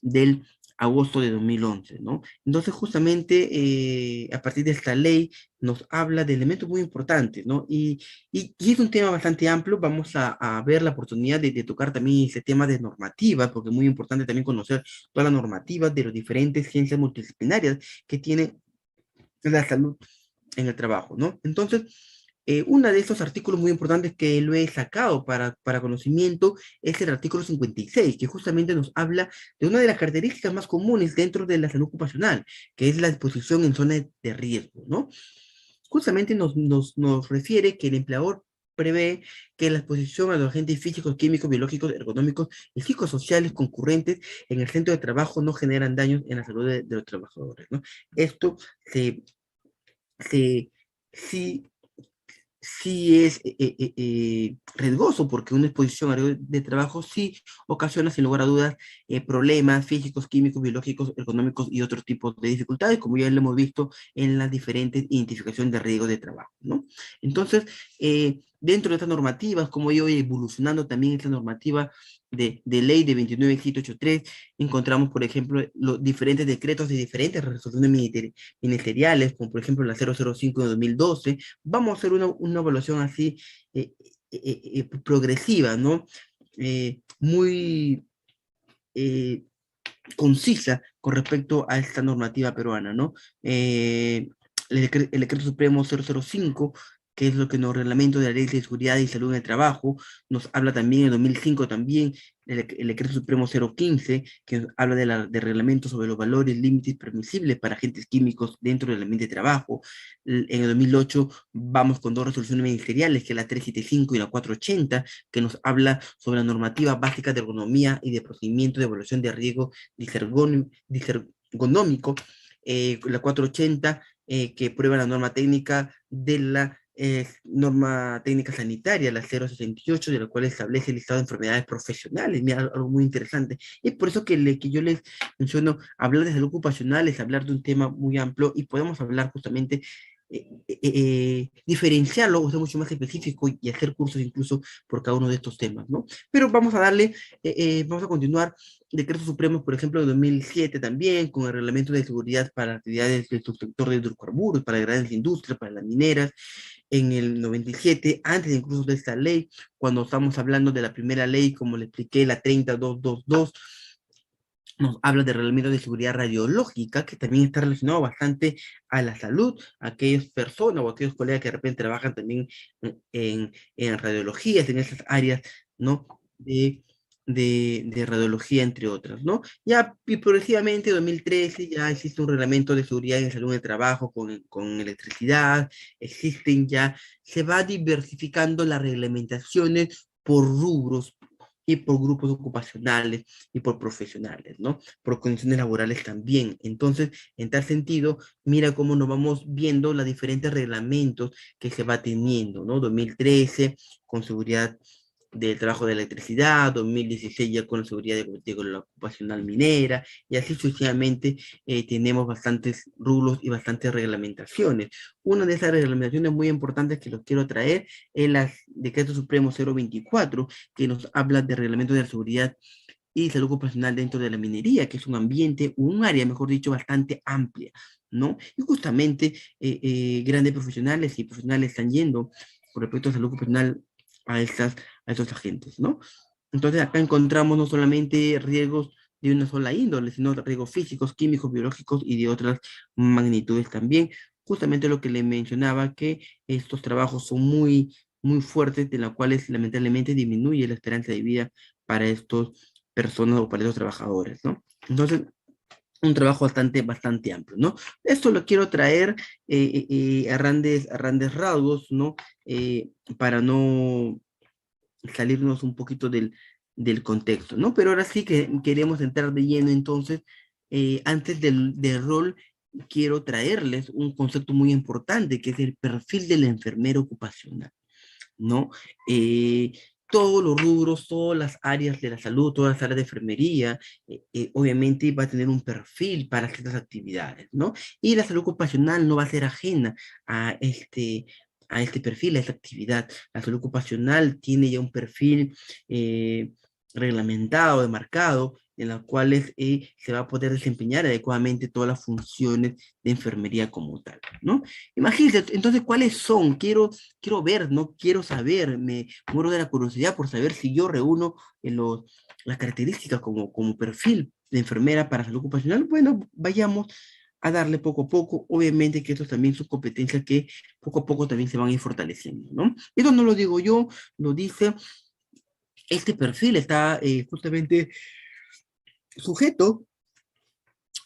del agosto de 2011, ¿no? Entonces, justamente a partir de esta ley nos habla de elementos muy importantes, ¿no? Y es un tema bastante amplio, vamos a ver la oportunidad de tocar también ese tema de normativa, porque es muy importante también conocer todas las normativas de las diferentes ciencias multidisciplinarias que tiene la salud en el trabajo, ¿no? Entonces, uno de estos artículos muy importantes que lo he sacado para conocimiento es el artículo 56, que justamente nos habla de una de las características más comunes dentro de la salud ocupacional, que es la exposición en zonas de riesgo, ¿no? Justamente nos refiere que el empleador prevé que la exposición a los agentes físicos, químicos, biológicos, ergonómicos y psicosociales concurrentes en el centro de trabajo no generan daños en la salud de los trabajadores, ¿no? Esto se, se, sí sí es riesgoso porque una exposición a riesgo de trabajo sí ocasiona sin lugar a dudas problemas físicos, químicos, biológicos, económicos y otros tipos de dificultades, como ya lo hemos visto en las diferentes identificaciones de riesgo de trabajo, ¿no? Entonces, dentro de estas normativas, como yo evolucionando también esta normativa de ley de 29.83, encontramos, por ejemplo, los diferentes decretos de diferentes resoluciones ministeriales, como por ejemplo la 005 de 2012. Vamos a hacer una evaluación así progresiva, ¿no? Muy eh, concisa con respecto a esta normativa peruana, ¿no? El decreto supremo 005, que es lo que nos reglamenta de la ley de seguridad y salud en el trabajo, nos habla también en 2005 también el decreto supremo 015, que habla de reglamento sobre los valores límites permisibles para agentes químicos dentro del ambiente de trabajo. En el 2008 vamos con dos resoluciones ministeriales, que es la 375 y la 480, que nos habla sobre la normativa básica de ergonomía y de procedimiento de evaluación de riesgo disergonómico, la 480, que prueba la norma técnica de la norma técnica sanitaria, la 068, de la cual establece el listado de enfermedades profesionales. Mira, algo muy interesante. Y por eso que yo les menciono, hablar de salud ocupacional es hablar de un tema muy amplio y podemos hablar justamente diferenciarlo o ser mucho más específico y hacer cursos incluso por cada uno de estos temas, ¿no? Pero vamos a darle, vamos a continuar decretos supremos, por ejemplo, de 2007 también, con el reglamento de seguridad para actividades del subsector de hidrocarburos, para grandes industrias, para las mineras, en el 97, antes incluso de esta ley, cuando estamos hablando de la primera ley, como le expliqué, la 30222, nos habla de reglamento de seguridad radiológica, que también está relacionado bastante a la salud, a aquellas personas o aquellos colegas que de repente trabajan también en radiologías, en esas áreas, ¿no? de radiología, entre otras, ¿no? Ya y progresivamente, en 2013, ya existe un reglamento de seguridad en salud en el trabajo con electricidad, existen ya, se va diversificando las reglamentaciones por rubros y por grupos ocupacionales y por profesionales, ¿no? Por condiciones laborales también. Entonces, en tal sentido, mira cómo nos vamos viendo los diferentes reglamentos que se va teniendo, ¿no? 2013, con seguridad del trabajo de electricidad, 2016 ya con la seguridad de la ocupacional minera, y así sucesivamente tenemos bastantes rubros y bastantes reglamentaciones. Una de esas reglamentaciones muy importantes que los quiero traer es el Decreto Supremo 024, que nos habla de reglamento de la seguridad y salud ocupacional dentro de la minería, que es un ambiente, un área, mejor dicho, bastante amplia, ¿no? Y justamente grandes profesionales y profesionales están yendo con respecto a salud ocupacional a a estos agentes, ¿no? Entonces acá encontramos no solamente riesgos de una sola índole, sino riesgos físicos, químicos, biológicos y de otras magnitudes también. Justamente lo que le mencionaba, que estos trabajos son muy fuertes, de los cuales lamentablemente disminuye la esperanza de vida para estas personas o para estos trabajadores, ¿no? Entonces, un trabajo bastante amplio, ¿no? Esto lo quiero traer a grandes rasgos, ¿no? Para no salirnos un poquito del contexto, ¿no? Pero ahora sí que queremos entrar de lleno, entonces, antes del rol, quiero traerles un concepto muy importante, que es el perfil del enfermero ocupacional, ¿no? Eh, todos los rubros, todas las áreas de la salud, todas las áreas de enfermería, obviamente va a tener un perfil para ciertas actividades, ¿no? Y la salud ocupacional no va a ser ajena a a este perfil, a esta actividad. La salud ocupacional tiene ya un perfil eh, reglamentado, demarcado, en los cuales se va a poder desempeñar adecuadamente todas las funciones de enfermería como tal, ¿no? Imagínense, entonces, ¿cuáles son? Quiero ver, no quiero saber, me muero de la curiosidad por saber si yo reúno las características como perfil de enfermera para salud ocupacional. Bueno, vayamos a darle poco a poco, obviamente que estos también son competencias que poco a poco también se van a ir fortaleciendo, ¿no? Esto no lo digo yo, lo dice, este perfil está justamente sujeto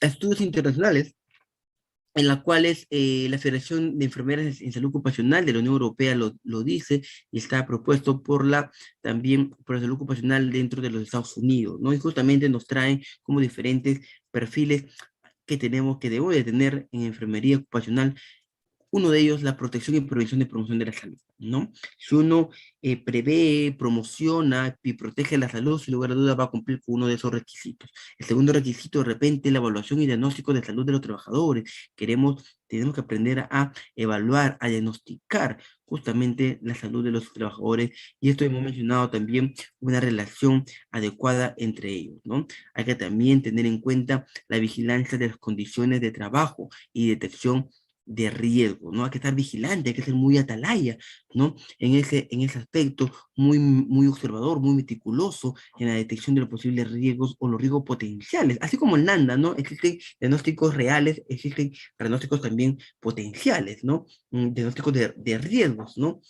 a estudios internacionales en las cuales la Federación de Enfermeras en Salud Ocupacional de la Unión Europea lo dice, y está propuesto por también por la salud ocupacional dentro de los Estados Unidos, ¿no? Y justamente nos traen como diferentes perfiles que debemos de tener en enfermería ocupacional. Uno de ellos, la protección y prevención de promoción de la salud, ¿no? Si uno prevé, promociona y protege la salud, sin lugar a dudas va a cumplir con uno de esos requisitos. El segundo requisito, de repente, la evaluación y diagnóstico de salud de los trabajadores. Tenemos que aprender a evaluar, a diagnosticar justamente la salud de los trabajadores, y esto hemos mencionado también una relación adecuada entre ellos, ¿no? Hay que también tener en cuenta la vigilancia de las condiciones de trabajo y detección de riesgo, ¿no? Hay que estar vigilante, hay que ser muy atalaya, ¿no? En ese aspecto, muy observador, muy meticuloso en la detección de los posibles riesgos o los riesgos potenciales, así como en NANDA, ¿no? Existen diagnósticos reales, existen diagnósticos también potenciales, ¿no? Diagnósticos de riesgos, ¿no?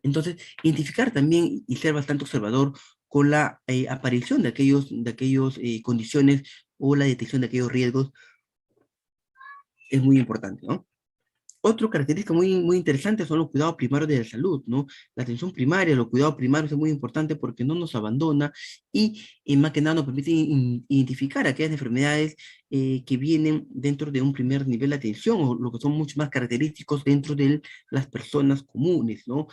Entonces, identificar también y ser bastante observador con la aparición de aquellos condiciones o la detección de aquellos riesgos es muy importante, ¿no? Otra característica muy interesante son los cuidados primarios de la salud, ¿no? La atención primaria, los cuidados primarios es muy importante porque no nos abandona y más que nada nos permite identificar aquellas enfermedades que vienen dentro de un primer nivel de atención o lo que son mucho más característicos dentro de las personas comunes, ¿no?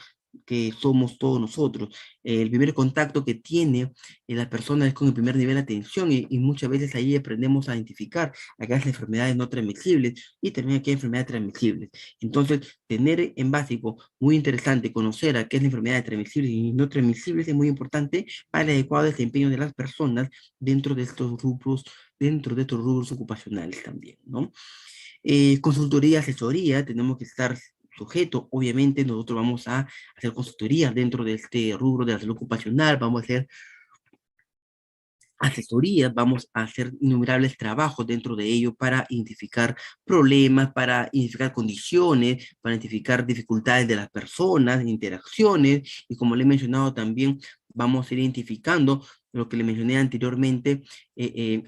Que somos todos nosotros. El primer contacto que tiene la persona es con el primer nivel de atención y muchas veces ahí aprendemos a identificar aquellas enfermedades no transmisibles y también aquellas enfermedades transmisibles. Entonces, tener en básico, muy interesante, conocer a qué es la enfermedad transmisible y no transmisible es muy importante para el adecuado desempeño de las personas dentro de estos rubros ocupacionales también, ¿no? Consultoría, asesoría, tenemos que estar sujetos, obviamente nosotros vamos a hacer consultoría dentro de este rubro de la salud ocupacional, vamos a hacer asesorías, vamos a hacer innumerables trabajos dentro de ello para identificar problemas, para identificar condiciones, para identificar dificultades de las personas, interacciones, y como le he mencionado también, vamos a ir identificando lo que le mencioné anteriormente,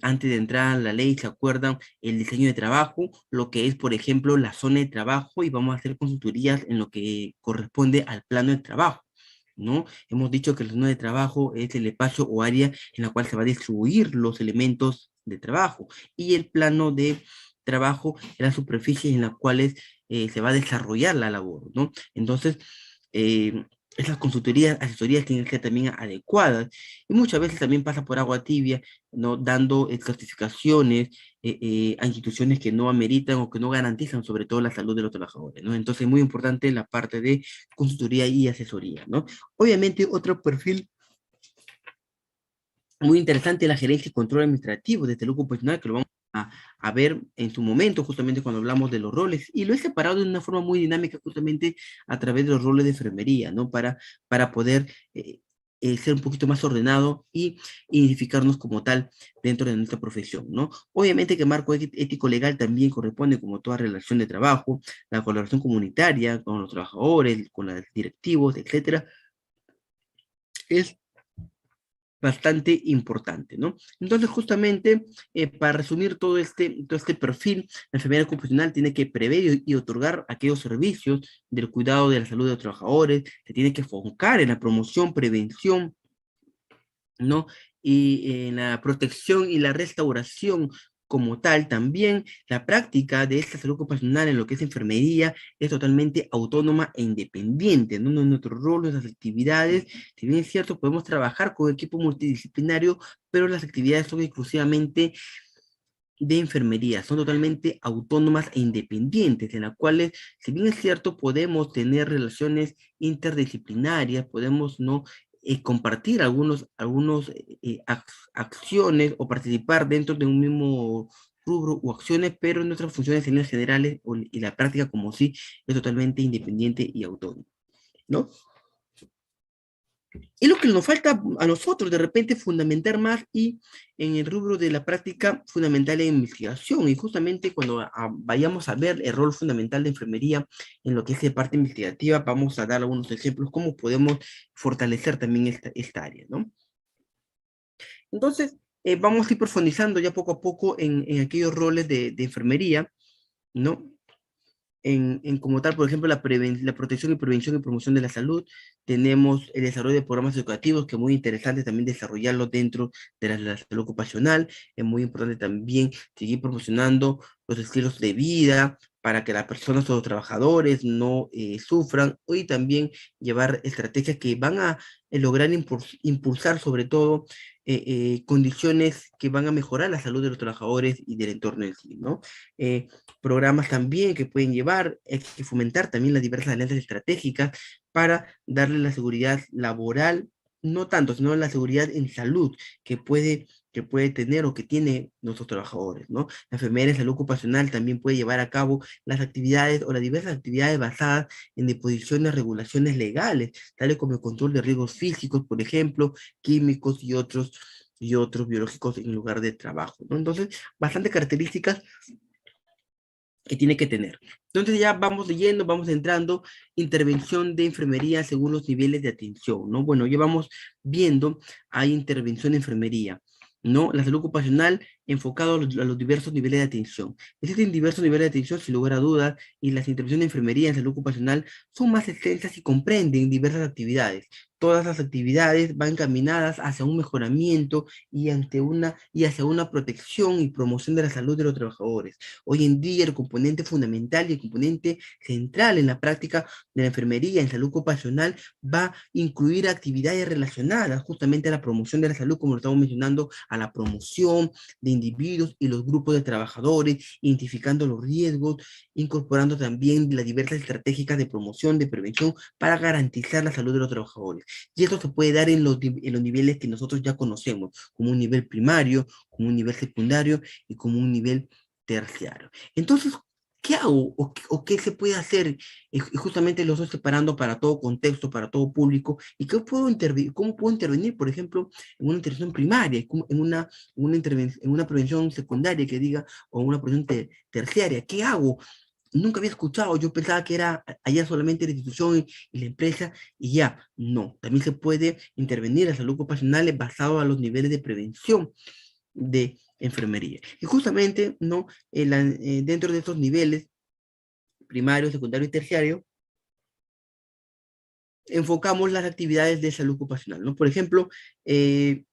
antes de entrar a la ley, ¿se acuerdan? El diseño de trabajo, lo que es, por ejemplo, la zona de trabajo, y vamos a hacer consultorías en lo que corresponde al plano de trabajo, ¿no? Hemos dicho que la zona de trabajo es el espacio o área en la cual se va a distribuir los elementos de trabajo, y el plano de trabajo es la superficie en la cual se va a desarrollar la labor, ¿no? Entonces, eh, esas consultorías, asesorías tienen que ser también adecuadas, y muchas veces también pasa por agua tibia, ¿no? Dando certificaciones a instituciones que no ameritan o que no garantizan sobre todo la salud de los trabajadores, ¿no? Entonces es muy importante la parte de consultoría y asesoría, ¿no? Obviamente otro perfil muy interesante, la gerencia y control administrativo de salud ocupacional, que lo vamos a ver en su momento, justamente cuando hablamos de los roles, y lo he separado de una forma muy dinámica, justamente a través de los roles de enfermería, ¿no? Para poder ser un poquito más ordenado y identificarnos como tal dentro de nuestra profesión, ¿no? Obviamente que marco ético legal también corresponde, como toda relación de trabajo, la colaboración comunitaria con los trabajadores, con los directivos, etcétera, es bastante importante, ¿no? Entonces, justamente, para resumir todo este perfil, la enfermera ocupacional tiene que prever y otorgar aquellos servicios del cuidado de la salud de los trabajadores, se tiene que enfocar en la promoción, prevención, ¿no? Y en la protección y la restauración como tal, también la práctica de esta salud ocupacional en lo que es enfermería es totalmente autónoma e independiente, ¿no? Nuestro rol, nuestras actividades, si bien es cierto, podemos trabajar con equipo multidisciplinario, pero las actividades son exclusivamente de enfermería, son totalmente autónomas e independientes, en las cuales, si bien es cierto, podemos tener relaciones interdisciplinarias, podemos no compartir acciones o participar dentro de un mismo rubro o acciones, pero nuestras funciones en líneas generales y la práctica como sí es totalmente independiente y autónoma, ¿no? Es lo que nos falta a nosotros, de repente, fundamentar más y en el rubro de la práctica fundamental de investigación. Y justamente cuando vayamos a ver el rol fundamental de enfermería en lo que es la parte investigativa, vamos a dar algunos ejemplos cómo podemos fortalecer también esta área, ¿no? Entonces, vamos a ir profundizando ya poco a poco en aquellos roles de enfermería, ¿no? Como tal, por ejemplo, la protección y prevención y promoción de la salud. Tenemos el desarrollo de programas educativos, que es muy interesante también desarrollarlos dentro de la salud ocupacional. Es muy importante también seguir promocionando los estilos de vida para que las personas o los trabajadores no sufran, y también llevar estrategias que van a lograr impulsar sobre todo condiciones que van a mejorar la salud de los trabajadores y del entorno en sí, ¿no? Programas también que pueden llevar, hay que fomentar también las diversas alianzas estratégicas para darle la seguridad laboral, no tanto, sino la seguridad en salud que puede tener o que tiene nuestros trabajadores, ¿no? La enfermera en salud ocupacional también puede llevar a cabo las actividades o las diversas actividades basadas en disposiciones, regulaciones legales, tales como el control de riesgos físicos, por ejemplo, químicos y otros biológicos en lugar de trabajo, ¿no? Entonces, bastantes características que tiene que tener. Entonces ya vamos leyendo, vamos entrando, intervención de enfermería según los niveles de atención, ¿no? Bueno, ya vamos viendo, hay intervención de enfermería, ¿no? La salud ocupacional enfocado a los diversos niveles de atención. Existen diversos niveles de atención, sin lugar a dudas, y las intervenciones de enfermería en salud ocupacional son más extensas y comprenden diversas actividades. Todas las actividades van encaminadas hacia un mejoramiento y hacia una protección y promoción de la salud de los trabajadores. Hoy en día el componente fundamental y el componente central en la práctica de la enfermería en salud ocupacional va a incluir actividades relacionadas justamente a la promoción de la salud, como lo estamos mencionando, a la promoción de individuos y los grupos de trabajadores, identificando los riesgos, incorporando también las diversas estrategias de promoción, de prevención para garantizar la salud de los trabajadores. Y esto se puede dar en en los niveles que nosotros ya conocemos, como un nivel primario, como un nivel secundario y como un nivel terciario. Entonces, ¿qué hago o qué se puede hacer? Y justamente lo estoy separando para todo contexto, para todo público. ¿Y cómo puedo intervenir, por ejemplo, en una intervención primaria, en una prevención secundaria que diga, o una prevención terciaria? ¿Qué hago? nunca había escuchado, yo pensaba que era allá solamente la institución y la empresa y ya, no, también se puede intervenir la salud ocupacional basado a los niveles de prevención de enfermería. Y justamente, ¿no? Dentro de estos niveles, primario, secundario y terciario, enfocamos las actividades de salud ocupacional, ¿no? Por ejemplo, en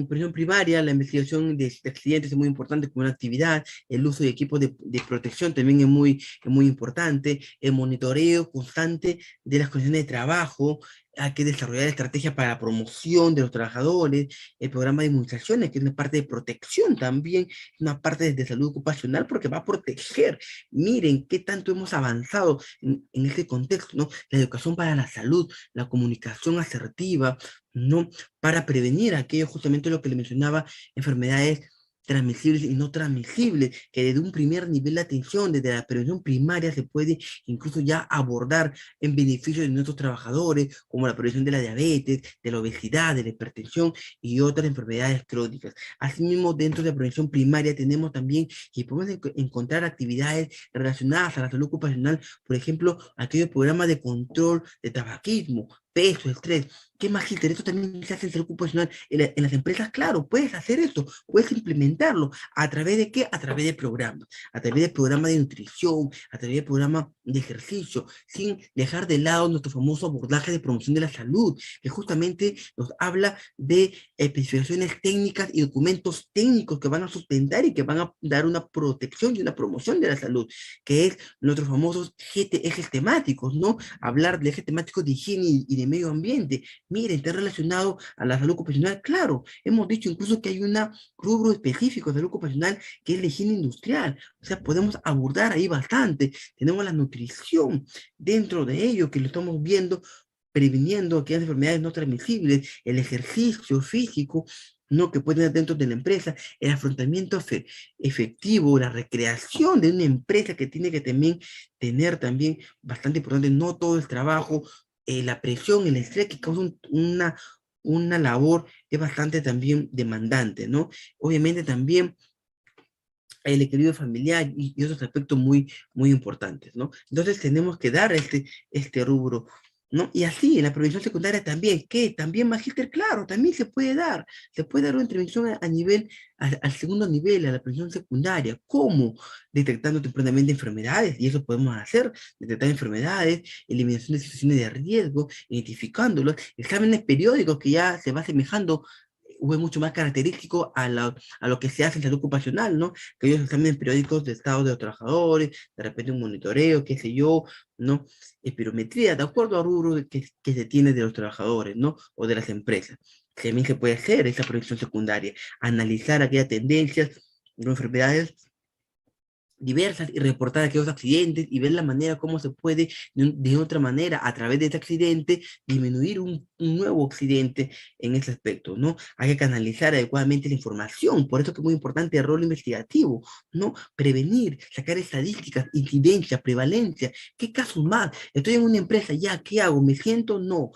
prisión primaria, la investigación de accidentes es muy importante como una actividad, el uso de equipos de protección también es muy importante, el monitoreo constante de las condiciones de trabajo, hay que desarrollar estrategias para la promoción de los trabajadores, el programa de inmunizaciones, que es una parte de protección también, una parte de salud ocupacional, porque va a proteger. Miren qué tanto hemos avanzado en este contexto, ¿no? La educación para la salud, la comunicación asertiva, ¿no? Para prevenir aquello, justamente lo que le mencionaba, enfermedades transmisibles y no transmisibles, que desde un primer nivel de atención, desde la prevención primaria, se puede incluso ya abordar en beneficio de nuestros trabajadores, como la prevención de la diabetes, de la obesidad, de la hipertensión y otras enfermedades crónicas. Asimismo, dentro de la prevención primaria tenemos también que podemos encontrar actividades relacionadas a la salud ocupacional, por ejemplo, aquellos programas de control de tabaquismo, peso, estrés. ¿Qué más, Gilter? Esto también se hace en salud ocupacional en las empresas. Claro, puedes hacer esto, puedes implementarlo. ¿A través de qué? A través de programas, a través de programas de nutrición, a través de programas de ejercicio, sin dejar de lado nuestro famoso abordaje de promoción de la salud, que justamente nos habla de especificaciones técnicas y documentos técnicos que van a sustentar y que van a dar una protección y una promoción de la salud, que es nuestros famosos ejes temáticos, ¿no? Hablar de ejes temáticos de higiene y de medio ambiente. Miren, está relacionado a la salud ocupacional. Claro, hemos dicho incluso que hay un rubro específico de salud ocupacional que es la higiene industrial. O sea, podemos abordar ahí bastante. Tenemos la nutrición dentro de ello, que lo estamos viendo, previniendo aquellas enfermedades no transmisibles, el ejercicio físico, ¿no? Que pueden estar dentro de la empresa, el afrontamiento efectivo, la recreación de una empresa que tiene que también tener también bastante importante, no todo el trabajo, la presión, el estrés que causa una labor es bastante también demandante, ¿no? Obviamente también el equilibrio familiar y otros aspectos muy importantes, ¿no? Entonces tenemos que dar este rubro, ¿no? Y así en la prevención secundaria también, ¿qué? También magíster, claro, también se puede dar una intervención a nivel, al segundo nivel, a la prevención secundaria. ¿Cómo? Detectando tempranamente enfermedades, y eso podemos hacer, detectar enfermedades, eliminación de situaciones de riesgo, identificándolos, exámenes periódicos que ya se va asemejando o es mucho más característico a lo que se hace en salud ocupacional, ¿no? Que ellos exámenes periódicos de estado de los trabajadores, de repente un monitoreo, qué sé yo, ¿no? Espirometría, de acuerdo al rubro que se tiene de los trabajadores, ¿no? O de las empresas. También se puede hacer esa proyección secundaria, analizar aquellas tendencias, ¿no? Enfermedades diversas y reportar aquellos accidentes y ver la manera como se puede de otra manera a través de este accidente disminuir un nuevo accidente en ese aspecto, ¿no? Hay que canalizar adecuadamente la información, por eso que es muy importante el rol investigativo, ¿no? Prevenir, sacar estadísticas, incidencia, prevalencia, ¿qué casos más? Estoy en una empresa, ya, ¿qué hago? ¿Me siento? No.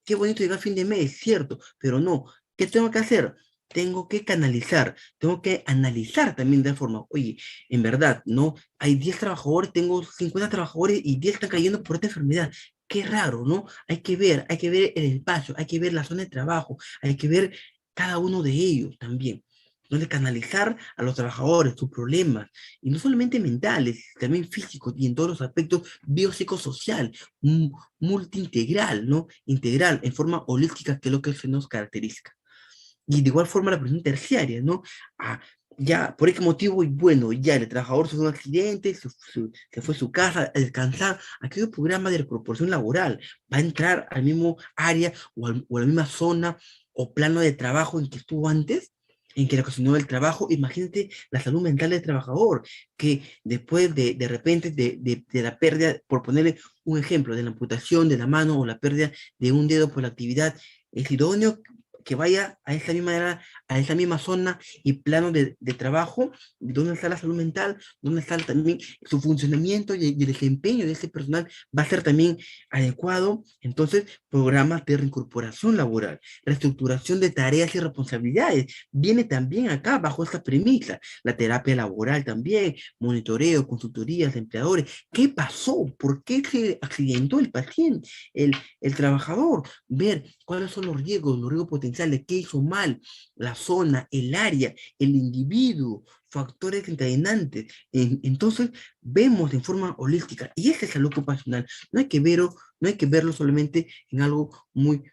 Qué bonito llegar a fin de mes, cierto, pero no. ¿Qué tengo que hacer? Tengo que canalizar, tengo que analizar también de forma, oye, en verdad, ¿no? Hay 10 trabajadores, tengo 50 trabajadores y 10 están cayendo por esta enfermedad. Qué raro, ¿no? Hay que ver el espacio, hay que ver la zona de trabajo, hay que ver cada uno de ellos también. ¿No? De canalizar a los trabajadores sus problemas, y no solamente mentales, también físicos y en todos los aspectos biopsicosocial, multiintegral, ¿no? Integral, en forma holística, que es lo que se nos caracteriza. Y de igual forma la presión terciaria, ¿no? Ah, ya, por ese motivo, y bueno, ya el trabajador sufrió un accidente, se fue a su casa a descansar, aquel programa de recuperación laboral va a entrar al mismo área o a la misma zona o plano de trabajo en que estuvo antes, en que le ocasionó el trabajo. Imagínate la salud mental del trabajador, que después de repente de la pérdida, por ponerle un ejemplo, de la amputación de la mano o la pérdida de un dedo por la actividad, es idóneo que vaya a esa misma zona y plano de trabajo, dónde está la salud mental, dónde está también su funcionamiento y el desempeño de ese personal va a ser también adecuado. Entonces, programas de reincorporación laboral, reestructuración de tareas y responsabilidades, viene también acá bajo esta premisa, la terapia laboral también, monitoreo, consultorías de empleadores. ¿Qué pasó? ¿Por qué se accidentó el paciente, el trabajador? Ver cuáles son los riesgos potenciales, qué hizo mal, la zona, el área, el individuo, factores encadenantes. Entonces, vemos de forma holística, y esa es salud ocupacional. No hay que verlo solamente en algo muy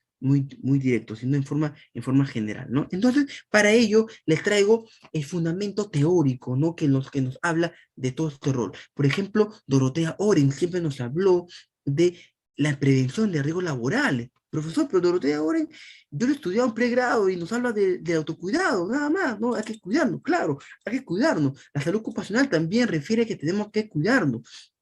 directo, sino en forma general, ¿no? Entonces, para ello, les traigo el fundamento teórico, ¿no? Que nos habla de todo este rol. Por ejemplo, Dorotea Oren siempre nos habló de la prevención de riesgos laborales. Profesor, pero Dorotea Oren, yo lo he estudiado en pregrado y nos habla de autocuidado, nada más, ¿no? Hay que cuidarnos, claro, hay que cuidarnos. La salud ocupacional también refiere a que tenemos que cuidarnos.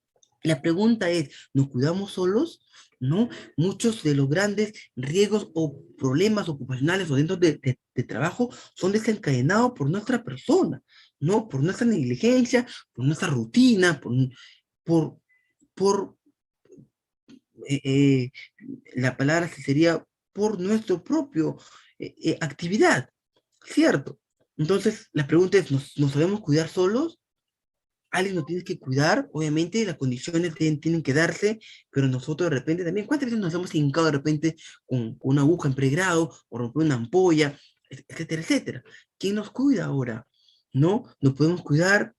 La pregunta es, ¿nos cuidamos solos? ¿No? Muchos de los grandes riesgos o problemas ocupacionales o dentro de trabajo son desencadenados por nuestra persona, ¿no? Por nuestra negligencia, por nuestra rutina, por, por eh, eh, la palabra que sería por nuestro propio actividad, ¿cierto? Entonces, la pregunta es, ¿nos sabemos cuidar solos? Alguien nos tiene que cuidar, obviamente las condiciones tienen que darse, pero nosotros de repente también, ¿cuántas veces nos hemos hincado de repente con una aguja en pregrado o romper una ampolla, etcétera, etcétera? ¿Quién nos cuida ahora? ¿No? Nos podemos cuidar,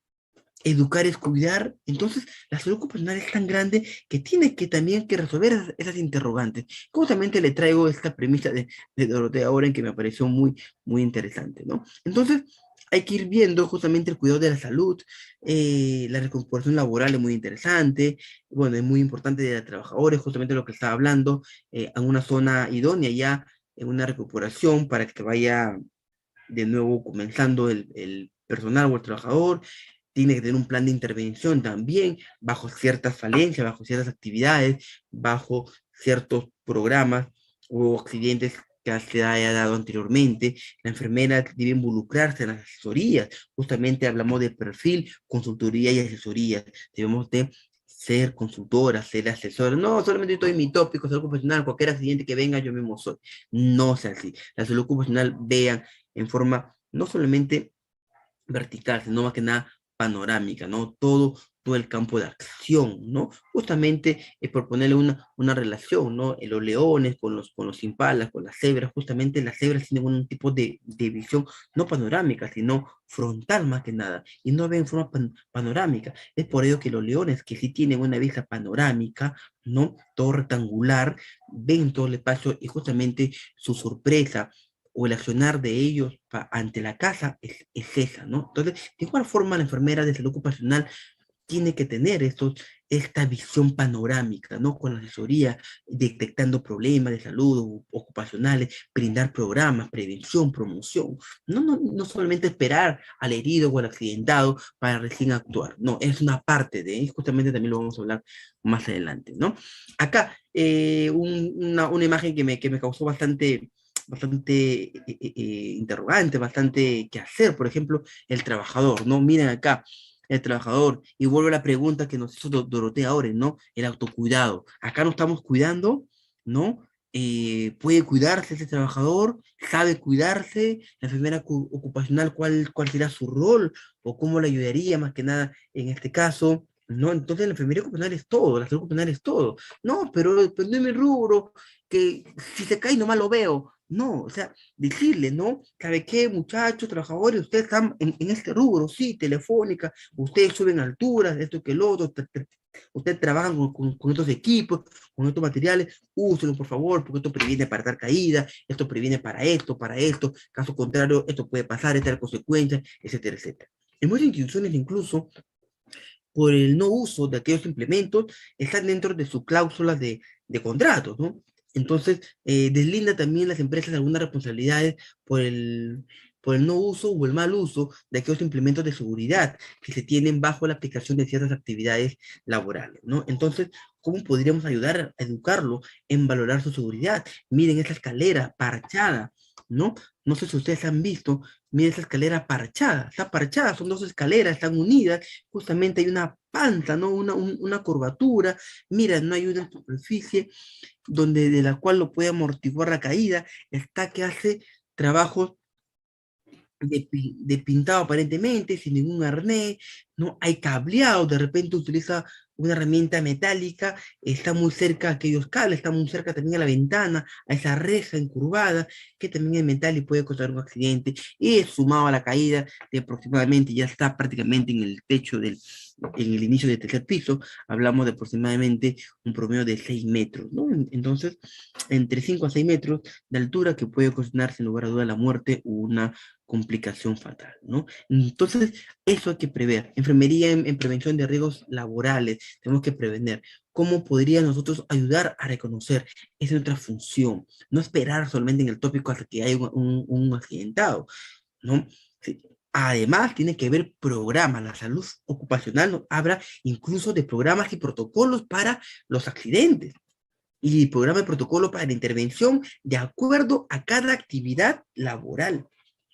educar es cuidar. Entonces, la salud ocupacional es tan grande que tiene que también que resolver esas interrogantes. Justamente le traigo esta premisa de Dorotea Oren que me pareció muy interesante, ¿no? Entonces, hay que ir viendo justamente el cuidado de la salud, la recuperación laboral es muy interesante, bueno, es muy importante de los trabajadores, justamente lo que estaba hablando, en una zona idónea ya, en una recuperación para que vaya de nuevo comenzando el personal o el trabajador, tiene que tener un plan de intervención también, bajo ciertas falencias, bajo ciertas actividades, bajo ciertos programas o accidentes que se haya dado anteriormente. La enfermera debe involucrarse en las asesorías. Justamente hablamos de perfil, consultoría y asesoría. Debemos de ser consultora, ser asesora. No, solamente estoy en mi tópico, salud ocupacional, cualquier accidente que venga, yo mismo soy. No sea así. La salud ocupacional, vean en forma no solamente vertical, sino más que nada panorámica, ¿no? Todo el campo de acción, ¿no? Justamente por ponerle una relación, ¿no? Los leones con los impalas, con las cebras, justamente las cebras tienen un tipo de visión no panorámica, sino frontal más que nada, y no ven en forma panorámica. Es por ello que los leones, que sí tienen una vista panorámica, ¿no? Todo rectangular, ven todo el espacio y justamente su sorpresa o el accionar de ellos ante la casa es esa, ¿no? Entonces, de igual forma, la enfermera de salud ocupacional tiene que tener esta visión panorámica, ¿no? Con la asesoría, detectando problemas de salud ocupacionales, brindar programas, prevención, promoción. No solamente esperar al herido o al accidentado para recién actuar, no, es una parte y justamente también lo vamos a hablar más adelante, ¿no? Acá, una imagen que me causó bastante interrogante, bastante que hacer, por ejemplo, el trabajador, ¿no? Miren acá, el trabajador, y vuelvo a la pregunta que nos hizo Dorotea ahora, ¿no? El autocuidado. Acá nos estamos cuidando, ¿no? Puede cuidarse ese trabajador, sabe cuidarse, la enfermera ocupacional, cuál será su rol o cómo le ayudaría más que nada en este caso, ¿no? Entonces la enfermería ocupacional es todo, la salud ocupacional es todo. No, pero no es mi rubro, que si se cae nomás lo veo. No, o sea, decirle, ¿no? ¿Sabe qué, muchachos, trabajadores? Ustedes están en este rubro, sí, telefónica, ustedes suben alturas, esto que lo otro, ustedes trabajan con estos equipos, con estos materiales, úsenlos por favor, porque esto previene para dar caída, esto previene para esto, caso contrario, esto puede pasar, esta es la consecuencia, etcétera, etcétera. En muchas instituciones incluso por el no uso de aquellos implementos están dentro de sus cláusulas de contratos, ¿no? Entonces, deslinda también las empresas algunas responsabilidades por el no uso o el mal uso de aquellos implementos de seguridad que se tienen bajo la aplicación de ciertas actividades laborales, ¿no? Entonces, ¿cómo podríamos ayudar a educarlo en valorar su seguridad? Miren esa escalera parchada, ¿no? No sé si ustedes han visto, mira esa escalera parchada, está parchada, son dos escaleras, están unidas, justamente hay una panza, ¿no? Una curvatura, mira, no hay una superficie donde de la cual lo puede amortiguar la caída, está que hace trabajos de pintado aparentemente, sin ningún arnés, no hay cableado, de repente utiliza una herramienta metálica, está muy cerca a aquellos cables, está muy cerca también a la ventana, a esa reja encurvada, que también es metal y puede causar un accidente, y sumado a la caída de aproximadamente, ya está prácticamente en el techo en el inicio del tercer piso, hablamos de aproximadamente un promedio de 6 metros, ¿no? Entonces, entre 5 a 6 metros de altura que puede ocasionar sin lugar a duda la muerte o una complicación fatal, ¿no? Entonces, eso hay que prever. Enfermería en prevención de riesgos laborales, tenemos que prevenir. ¿Cómo podría nosotros ayudar a reconocer? Esa es nuestra función. No esperar solamente en el tópico hasta que haya un accidentado, ¿no? Sí. Además, tiene que haber programas. La salud ocupacional nos habla incluso de programas y protocolos para los accidentes y programa de protocolo para la intervención de acuerdo a cada actividad laboral.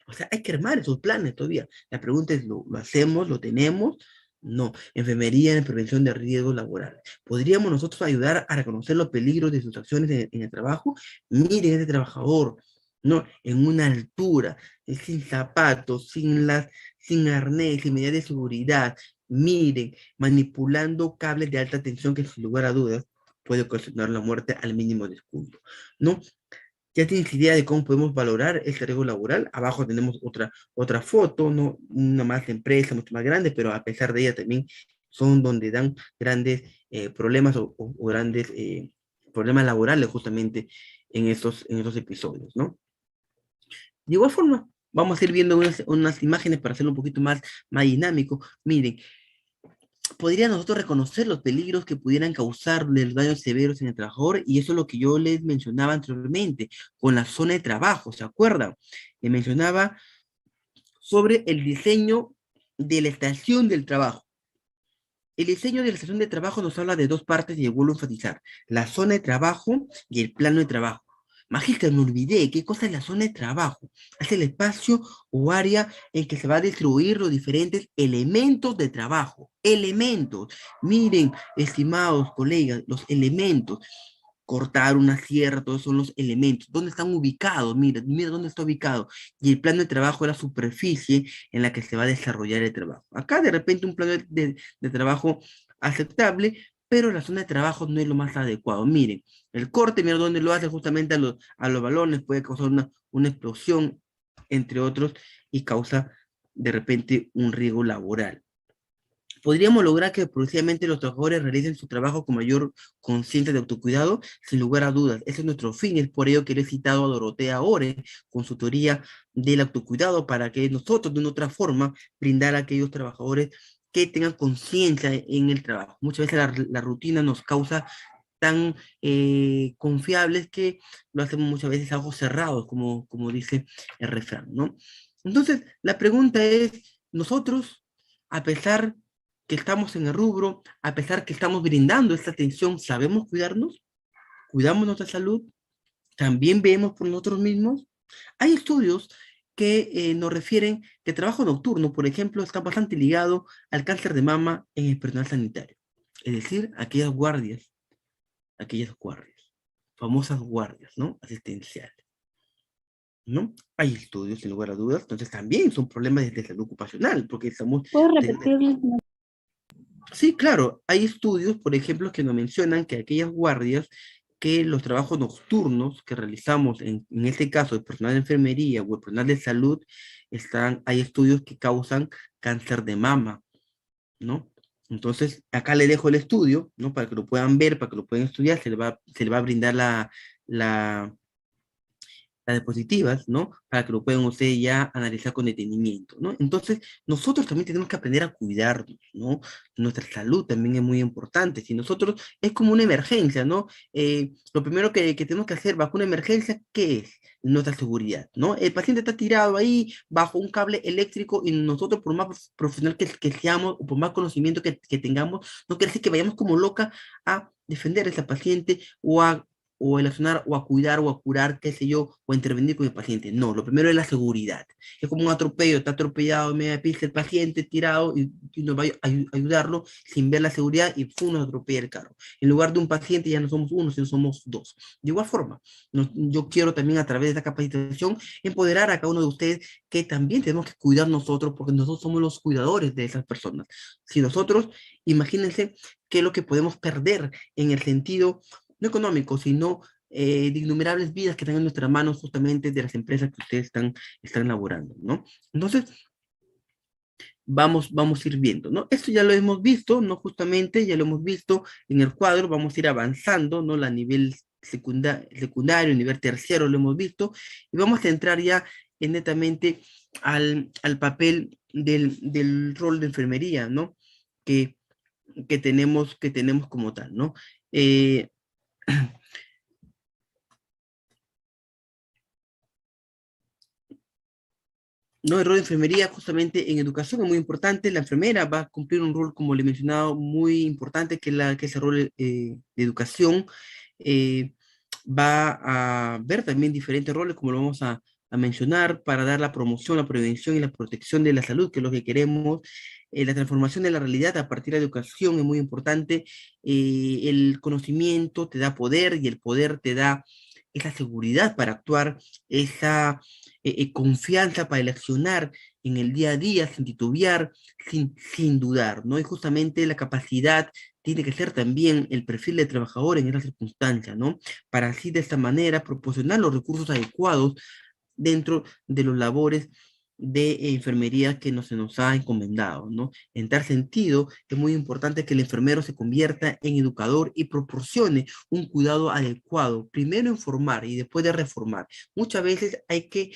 O sea, hay que armar esos planes todavía. La pregunta es, ¿lo hacemos? ¿Lo tenemos? No. Enfermería en prevención de riesgos laborales. ¿Podríamos nosotros ayudar a reconocer los peligros de sus acciones en el trabajo? Miren, ese trabajador, ¿no? En una altura, sin zapatos, sin arnés, sin medidas de seguridad. Miren, manipulando cables de alta tensión que sin lugar a dudas puede ocasionar la muerte al mínimo descuido, ¿no? Ya tienes idea de cómo podemos valorar este riesgo laboral. Abajo tenemos otra foto, ¿no? Una más de empresa, mucho más grande, pero a pesar de ella también son donde dan grandes problemas o grandes problemas laborales justamente en estos episodios, ¿no? De igual forma, vamos a ir viendo unas imágenes para hacerlo un poquito más dinámico. Miren, podría nosotros reconocer los peligros que pudieran causarle los daños severos en el trabajador, y eso es lo que yo les mencionaba anteriormente con la zona de trabajo, ¿se acuerdan? Les mencionaba sobre el diseño de la estación del trabajo. El diseño de la estación de trabajo nos habla de dos partes y vuelvo a enfatizar, la zona de trabajo y el plano de trabajo. Magista, me olvidé, ¿qué cosa es la zona de trabajo? Es el espacio o área en que se va a distribuir los diferentes elementos de trabajo. Elementos. Miren, estimados colegas, los elementos cortar una sierra, todos son los elementos. ¿Dónde están ubicados? Mira, mira dónde está ubicado. Y el plano de trabajo es la superficie en la que se va a desarrollar el trabajo. Acá de repente un plano de trabajo aceptable, pero la zona de trabajo no es lo más adecuado. Miren, el corte, mira dónde lo hace justamente a los balones, puede causar una explosión, entre otros, y causa de repente un riesgo laboral. Podríamos lograr que progresivamente los trabajadores realicen su trabajo con mayor conciencia de autocuidado, sin lugar a dudas. Ese es nuestro fin, es por ello que le he citado a Dorotea Ore con su teoría del autocuidado para que nosotros de una otra forma brindar a aquellos trabajadores que tengan conciencia en el trabajo. Muchas veces la rutina nos causa tan confiables que lo hacemos muchas veces a ojos cerrados, como dice el refrán, ¿no? Entonces, la pregunta es, nosotros, a pesar que estamos en el rubro, a pesar que estamos brindando esta atención, ¿sabemos cuidarnos? ¿Cuidamos nuestra salud? ¿También vemos por nosotros mismos? Hay estudios que nos refieren que el trabajo nocturno, por ejemplo, está bastante ligado al cáncer de mama en el personal sanitario. Es decir, aquellas guardias, famosas guardias, ¿no? Asistenciales, ¿no? Hay estudios, sin lugar a dudas, entonces también son problemas de salud ocupacional, porque estamos... ¿Puedo repetirles? Sí, claro, hay estudios, por ejemplo, que nos mencionan que aquellas guardias, que los trabajos nocturnos que realizamos, en este caso el personal de enfermería o el personal de salud, hay estudios que causan cáncer de mama, ¿no? Entonces, acá le dejo el estudio, ¿no? Para que lo puedan ver, para que lo puedan estudiar, se le va a brindar la, las diapositivas, ¿no? Para que lo puedan ustedes ya analizar con detenimiento, ¿no? Entonces, nosotros también tenemos que aprender a cuidarnos, ¿no? Nuestra salud también es muy importante. Si nosotros, es como una emergencia, ¿no? Lo primero que tenemos que hacer bajo una emergencia, ¿qué es? Nuestra seguridad, ¿no? El paciente está tirado ahí bajo un cable eléctrico y nosotros, por más profesional que seamos o por más conocimiento que tengamos, no quiere decir que vayamos como loca a defender a esa paciente o el accionar o a cuidar o a curar, qué sé yo, o a intervenir con el paciente. No, lo primero es la seguridad. Es como un atropello, está atropellado, media pista el paciente tirado y uno va a ayudarlo sin ver la seguridad y ¡pum! Nos atropella el carro. En lugar de un paciente ya no somos uno, sino somos dos. De igual forma, yo quiero también a través de esta capacitación empoderar a cada uno de ustedes que también tenemos que cuidar nosotros porque nosotros somos los cuidadores de esas personas. Si nosotros, imagínense qué es lo que podemos perder en el sentido no económico, sino de innumerables vidas que están en nuestras manos justamente de las empresas que ustedes están laborando, ¿no? Entonces, vamos a ir viendo, ¿no? Esto ya lo hemos visto, ¿no? Justamente ya lo hemos visto en el cuadro, vamos a ir avanzando, ¿no? A nivel secundario, nivel terciario lo hemos visto, y vamos a entrar ya netamente al papel del rol de enfermería, ¿no? Que, que tenemos como tal, ¿no? Eh, No, el rol de enfermería justamente en educación es muy importante. La enfermera va a cumplir un rol, como le he mencionado, muy importante, que es el rol de educación. Eh, Va a ver también diferentes roles, como lo vamos a mencionar, para dar la promoción, la prevención y la protección de la salud, que es lo que queremos. La transformación de la realidad a partir de la educación es muy importante. El conocimiento te da poder y el poder te da esa seguridad para actuar, esa confianza para eleccionar en el día a día sin titubear, sin dudar, ¿no? Y justamente la capacidad tiene que ser también el perfil de trabajador en esa circunstancia, ¿no? Para así de esta manera proporcionar los recursos adecuados dentro de los labores de enfermería que se nos ha encomendado, ¿no? En tal sentido, es muy importante que el enfermero se convierta en educador y proporcione un cuidado adecuado, primero en formar y después de reformar. Muchas veces hay que,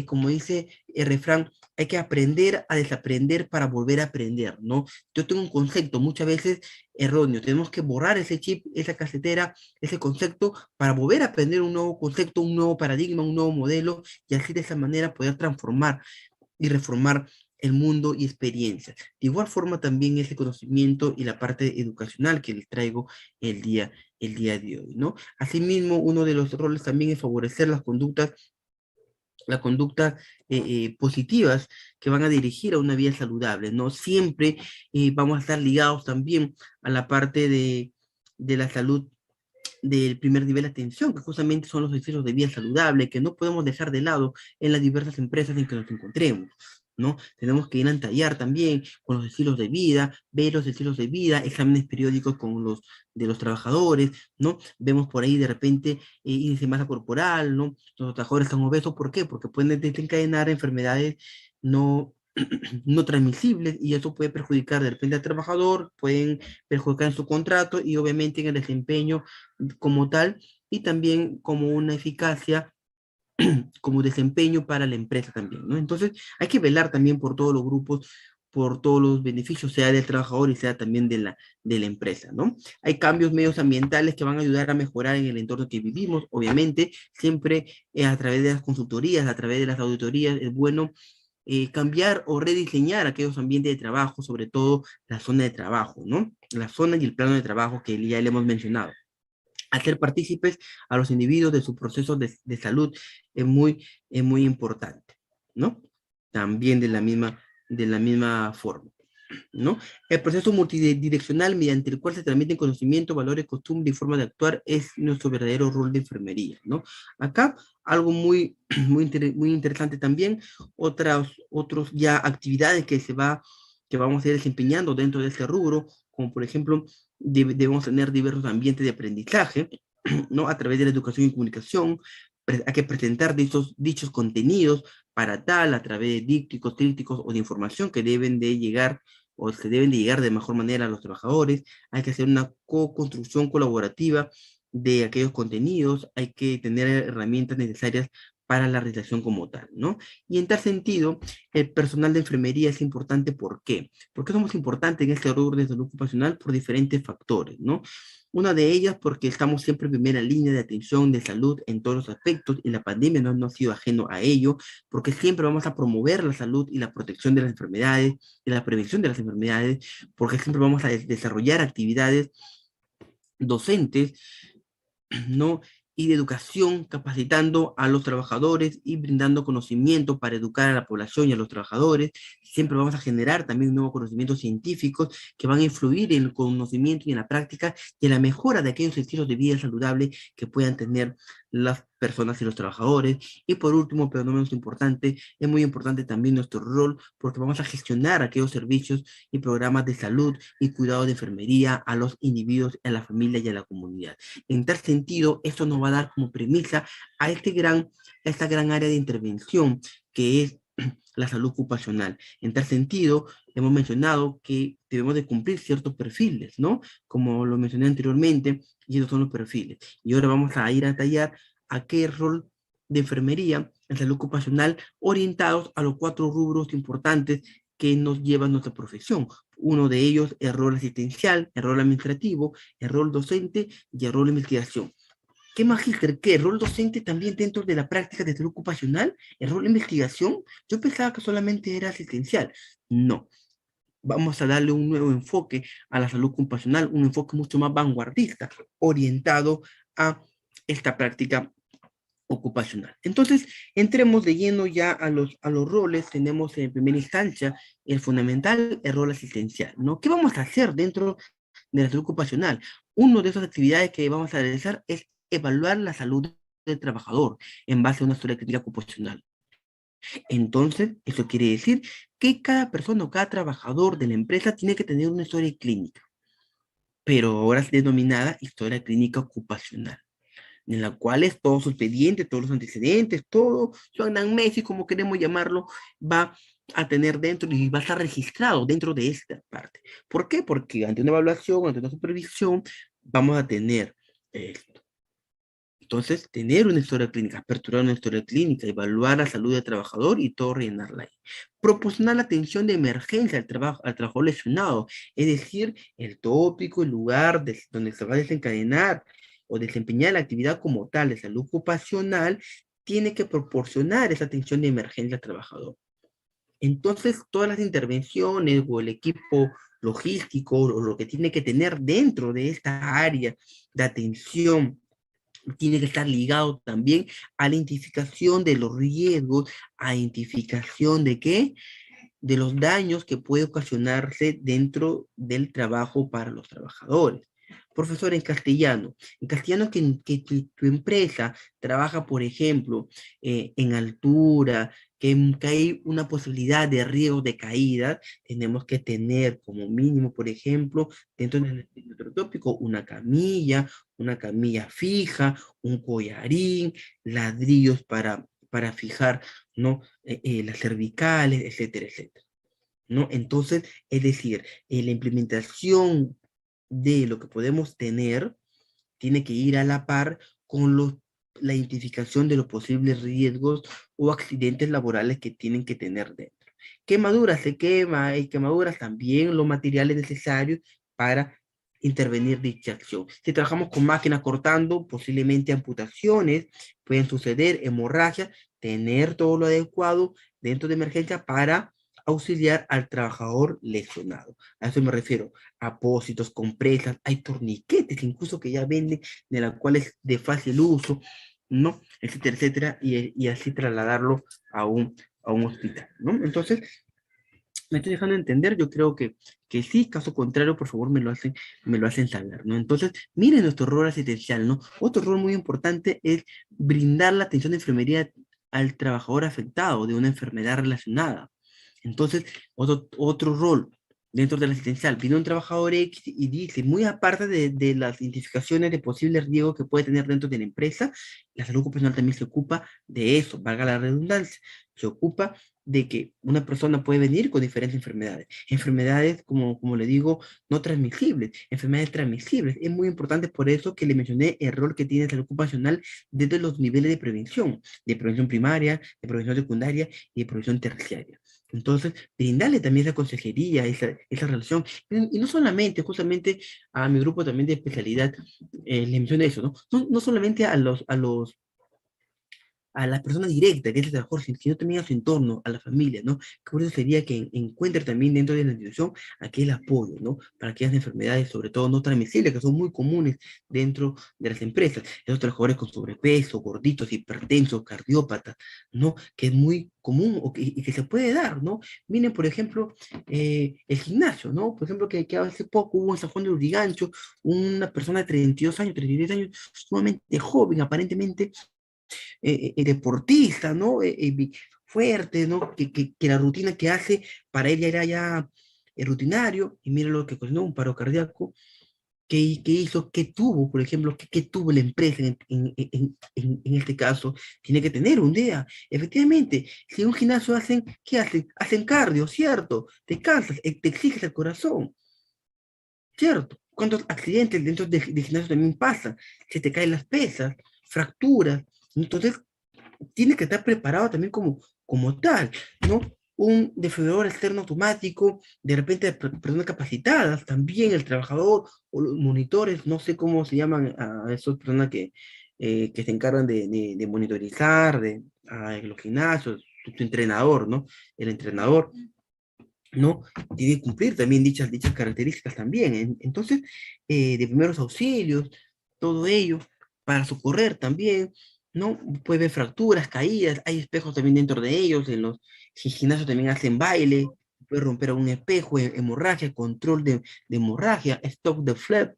como dice el refrán, hay que aprender a desaprender para volver a aprender, ¿no? Yo tengo un concepto muchas veces erróneo, tenemos que borrar ese chip, esa casetera, ese concepto para volver a aprender un nuevo concepto, un nuevo paradigma, un nuevo modelo y así de esa manera poder transformar y reformar el mundo y experiencias. De igual forma también ese conocimiento y la parte educacional que les traigo el día de hoy, ¿no? Asimismo, uno de los roles también es favorecer las conductas positivas que van a dirigir a una vida saludable, ¿no? Siempre vamos a estar ligados también a la parte de la salud del primer nivel de atención, que justamente son los estilos de vida saludable, que no podemos dejar de lado en las diversas empresas en que nos encontremos, ¿no? Tenemos que ir a tallar también con los estilos de vida, ver los estilos de vida, exámenes periódicos con los de los trabajadores, ¿no? Vemos por ahí de repente índice de masa corporal, ¿no? Los trabajadores están obesos, ¿por qué? Porque pueden desencadenar enfermedades no no transmisibles y eso puede perjudicar de repente al trabajador, pueden perjudicar en su contrato y obviamente en el desempeño como tal y también como una eficacia como desempeño para la empresa también, ¿no? Entonces hay que velar también por todos los grupos, por todos los beneficios, sea del trabajador y sea también de la empresa, ¿no? Hay cambios medios ambientales que van a ayudar a mejorar en el entorno que vivimos, obviamente, siempre a través de las consultorías, a través de las auditorías, es bueno cambiar o rediseñar aquellos ambientes de trabajo, sobre todo la zona de trabajo, ¿no? La zona y el plano de trabajo que ya le hemos mencionado. Hacer partícipes a los individuos de su proceso de salud es muy importante, ¿no? También de la misma forma. ¿No? El proceso multidireccional mediante el cual se transmiten conocimiento, valores, costumbres y formas de actuar es nuestro verdadero rol de enfermería, ¿no? Acá algo muy, muy interesante también, otros ya actividades que vamos a ir desempeñando dentro de este rubro, como por ejemplo, debemos tener diversos ambientes de aprendizaje, ¿no? A través de la educación y comunicación, hay que presentar dichos contenidos para tal, a través de dípticos, trípticos o de información que deben de llegar o se deben de llegar de mejor manera a los trabajadores, hay que hacer una co-construcción colaborativa de aquellos contenidos, hay que tener herramientas necesarias para la realización como tal, ¿no? Y en tal sentido, el personal de enfermería es importante, ¿por qué? ¿Por qué somos importantes en este rubro de salud ocupacional? Por diferentes factores, ¿no? Una de ellas porque estamos siempre en primera línea de atención de salud en todos los aspectos y la pandemia no ha sido ajeno a ello, porque siempre vamos a promover la salud y la protección de las enfermedades, de la prevención de las enfermedades, porque siempre vamos a desarrollar actividades docentes, ¿no? y de educación, capacitando a los trabajadores y brindando conocimiento para educar a la población y a los trabajadores. Siempre vamos a generar también nuevos conocimientos científicos que van a influir en el conocimiento y en la práctica y en la mejora de aquellos estilos de vida saludable que puedan tener las personas y los trabajadores. Y por último, pero no menos importante, es muy importante también nuestro rol porque vamos a gestionar aquellos servicios y programas de salud y cuidado de enfermería a los individuos, a la familia y a la comunidad. En tal sentido, esto nos va a dar como premisa a esta gran área de intervención que es la salud ocupacional. En tal sentido, hemos mencionado que debemos de cumplir ciertos perfiles, ¿no? Como lo mencioné anteriormente, y esos son los perfiles. Y ahora vamos a ir a tallar a qué rol de enfermería en salud ocupacional orientados a los 4 rubros importantes que nos lleva nuestra profesión. Uno de ellos, el rol asistencial, el rol administrativo, el rol docente y el rol de investigación. ¿Qué magíster? ¿Qué? ¿El rol docente también dentro de la práctica de salud ocupacional? ¿El rol de investigación? Yo pensaba que solamente era asistencial. No. Vamos a darle un nuevo enfoque a la salud ocupacional, un enfoque mucho más vanguardista, orientado a esta práctica ocupacional. Entonces, entremos de lleno ya a los roles. Tenemos en primera instancia el fundamental, el rol asistencial, ¿no? ¿Qué vamos a hacer dentro de la salud ocupacional? Una de esas actividades que vamos a realizar es evaluar la salud del trabajador en base a una historia clínica ocupacional. Entonces, eso quiere decir que cada persona o cada trabajador de la empresa tiene que tener una historia clínica, pero ahora es denominada historia clínica ocupacional, en la cual es todo su expediente, todos los antecedentes, todo su anamnesis, como queremos llamarlo, va a tener dentro y va a estar registrado dentro de esta parte. ¿Por qué? Porque ante una evaluación, ante una supervisión, vamos a tener esto. Entonces, tener una historia clínica, aperturar una historia clínica, evaluar la salud del trabajador y todo rellenarla ahí. Proporcionar la atención de emergencia al trabajador lesionado, es decir, el tópico, el lugar donde se va a desencadenar o desempeñar la actividad como tal de salud ocupacional, tiene que proporcionar esa atención de emergencia al trabajador. Entonces, todas las intervenciones o el equipo logístico o lo que tiene que tener dentro de esta área de atención tiene que estar ligado también a la identificación de los riesgos, a identificación de qué, de los daños que puede ocasionarse dentro del trabajo para los trabajadores. Profesor, en castellano que tu empresa trabaja, por ejemplo, en altura, que hay una posibilidad de riesgo de caída, tenemos que tener como mínimo, por ejemplo, dentro de nuestro tópico, una camilla fija, un collarín, ladrillos para fijar, ¿no? Las cervicales, etcétera, etcétera, ¿no? Entonces, es decir, la implementación de lo que podemos tener tiene que ir a la par con la identificación de los posibles riesgos o accidentes laborales que tienen que tener dentro. Quemaduras, se quema, hay quemaduras, también los materiales necesarios para intervenir dicha acción. Si trabajamos con máquinas cortando, posiblemente amputaciones, pueden suceder hemorragias, tener todo lo adecuado dentro de emergencia para auxiliar al trabajador lesionado. A eso me refiero, apósitos, compresas, hay torniquetes incluso que ya venden, de la cual es de fácil uso, ¿no? Etcétera, etcétera, y así trasladarlo a un hospital, ¿no? Entonces, me estoy dejando entender, yo creo que sí, caso contrario, por favor, me lo hacen saber, ¿no? Entonces, miren nuestro rol asistencial, ¿no? Otro rol muy importante es brindar la atención de enfermería al trabajador afectado de una enfermedad relacionada. Entonces, otro rol dentro del asistencial, viene un trabajador X y dice, muy aparte de las identificaciones de posibles riesgos que puede tener dentro de la empresa, la salud ocupacional también se ocupa de eso, valga la redundancia, se ocupa de que una persona puede venir con diferentes enfermedades. Enfermedades, como le digo, no transmisibles, enfermedades transmisibles. Es muy importante por eso que le mencioné el rol que tiene la salud ocupacional desde los niveles de prevención primaria, de prevención secundaria y de prevención terciaria. Entonces, brindarle también esa consejería, esa relación. Y no solamente, justamente a mi grupo también de especialidad, le mencioné eso, ¿no? No solamente a la persona directa, que es el trabajador, sino también a su entorno, a la familia, ¿no? Que por eso sería que encuentre también dentro de la institución aquel apoyo, ¿no? Para aquellas enfermedades, sobre todo no transmisibles, que son muy comunes dentro de las empresas. Esos trabajadores con sobrepeso, gorditos, hipertensos, cardiópatas, ¿no? Que es muy común y que se puede dar, ¿no? Miren, por ejemplo, el gimnasio, ¿no? Por ejemplo, que hace poco hubo en San Juan de Lurigancho una persona de 32 años, 33 años, sumamente joven, aparentemente deportista, ¿no? Fuerte, ¿no? Que la rutina que hace para él ya era ya rutinario, y mira lo que ocasionó un paro cardíaco, que hizo, que tuvo, por ejemplo, que tuvo la empresa en este caso, tiene que tener un día. Efectivamente, si en un gimnasio hacen, ¿qué hacen? Hacen cardio, ¿cierto? Te cansas, te exiges el corazón, ¿cierto? ¿Cuántos accidentes dentro de gimnasio también pasan? Se te caen las pesas, fracturas. Entonces, tiene que estar preparado también como tal, ¿no? Un desfibrilador externo automático, de repente personas capacitadas, también el trabajador o los monitores, no sé cómo se llaman a esas personas que se encargan de monitorizar a los gimnasios, su entrenador, ¿no? El entrenador, ¿no? Tiene que cumplir también dichas características también. Entonces, de primeros auxilios, todo ello, para socorrer también, ¿no? Puede haber fracturas, caídas, hay espejos también dentro de ellos, en los gimnasios también hacen baile, puede romper un espejo, hemorragia, control de hemorragia, stop the flap,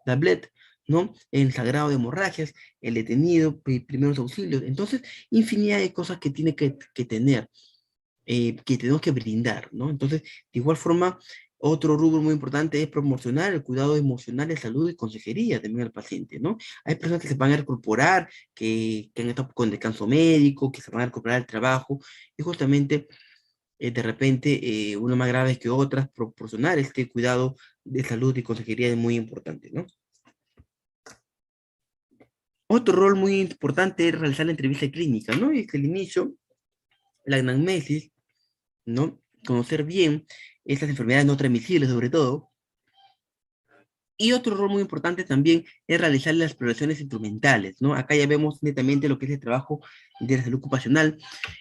the bled, ¿no? El sagrado de hemorragias, el detenido, primeros auxilios. Entonces, infinidad de cosas que tiene que tener que tenemos que brindar, ¿no? Entonces, de igual forma, otro rubro muy importante es promocionar el cuidado emocional de salud y consejería también al paciente, ¿no? Hay personas que se van a recuperar, que han estado con descanso médico, que se van a recuperar el trabajo, y justamente, de repente, unas más graves que otras, proporcionar este cuidado de salud y consejería es muy importante, ¿no? Otro rol muy importante es realizar la entrevista clínica, ¿no? Y es que al inicio, la anamnesis, ¿no? Conocer bien estas enfermedades no transmisibles, sobre todo. Y otro rol muy importante también es realizar las exploraciones instrumentales, ¿no? Acá ya vemos netamente lo que es el trabajo de la salud ocupacional,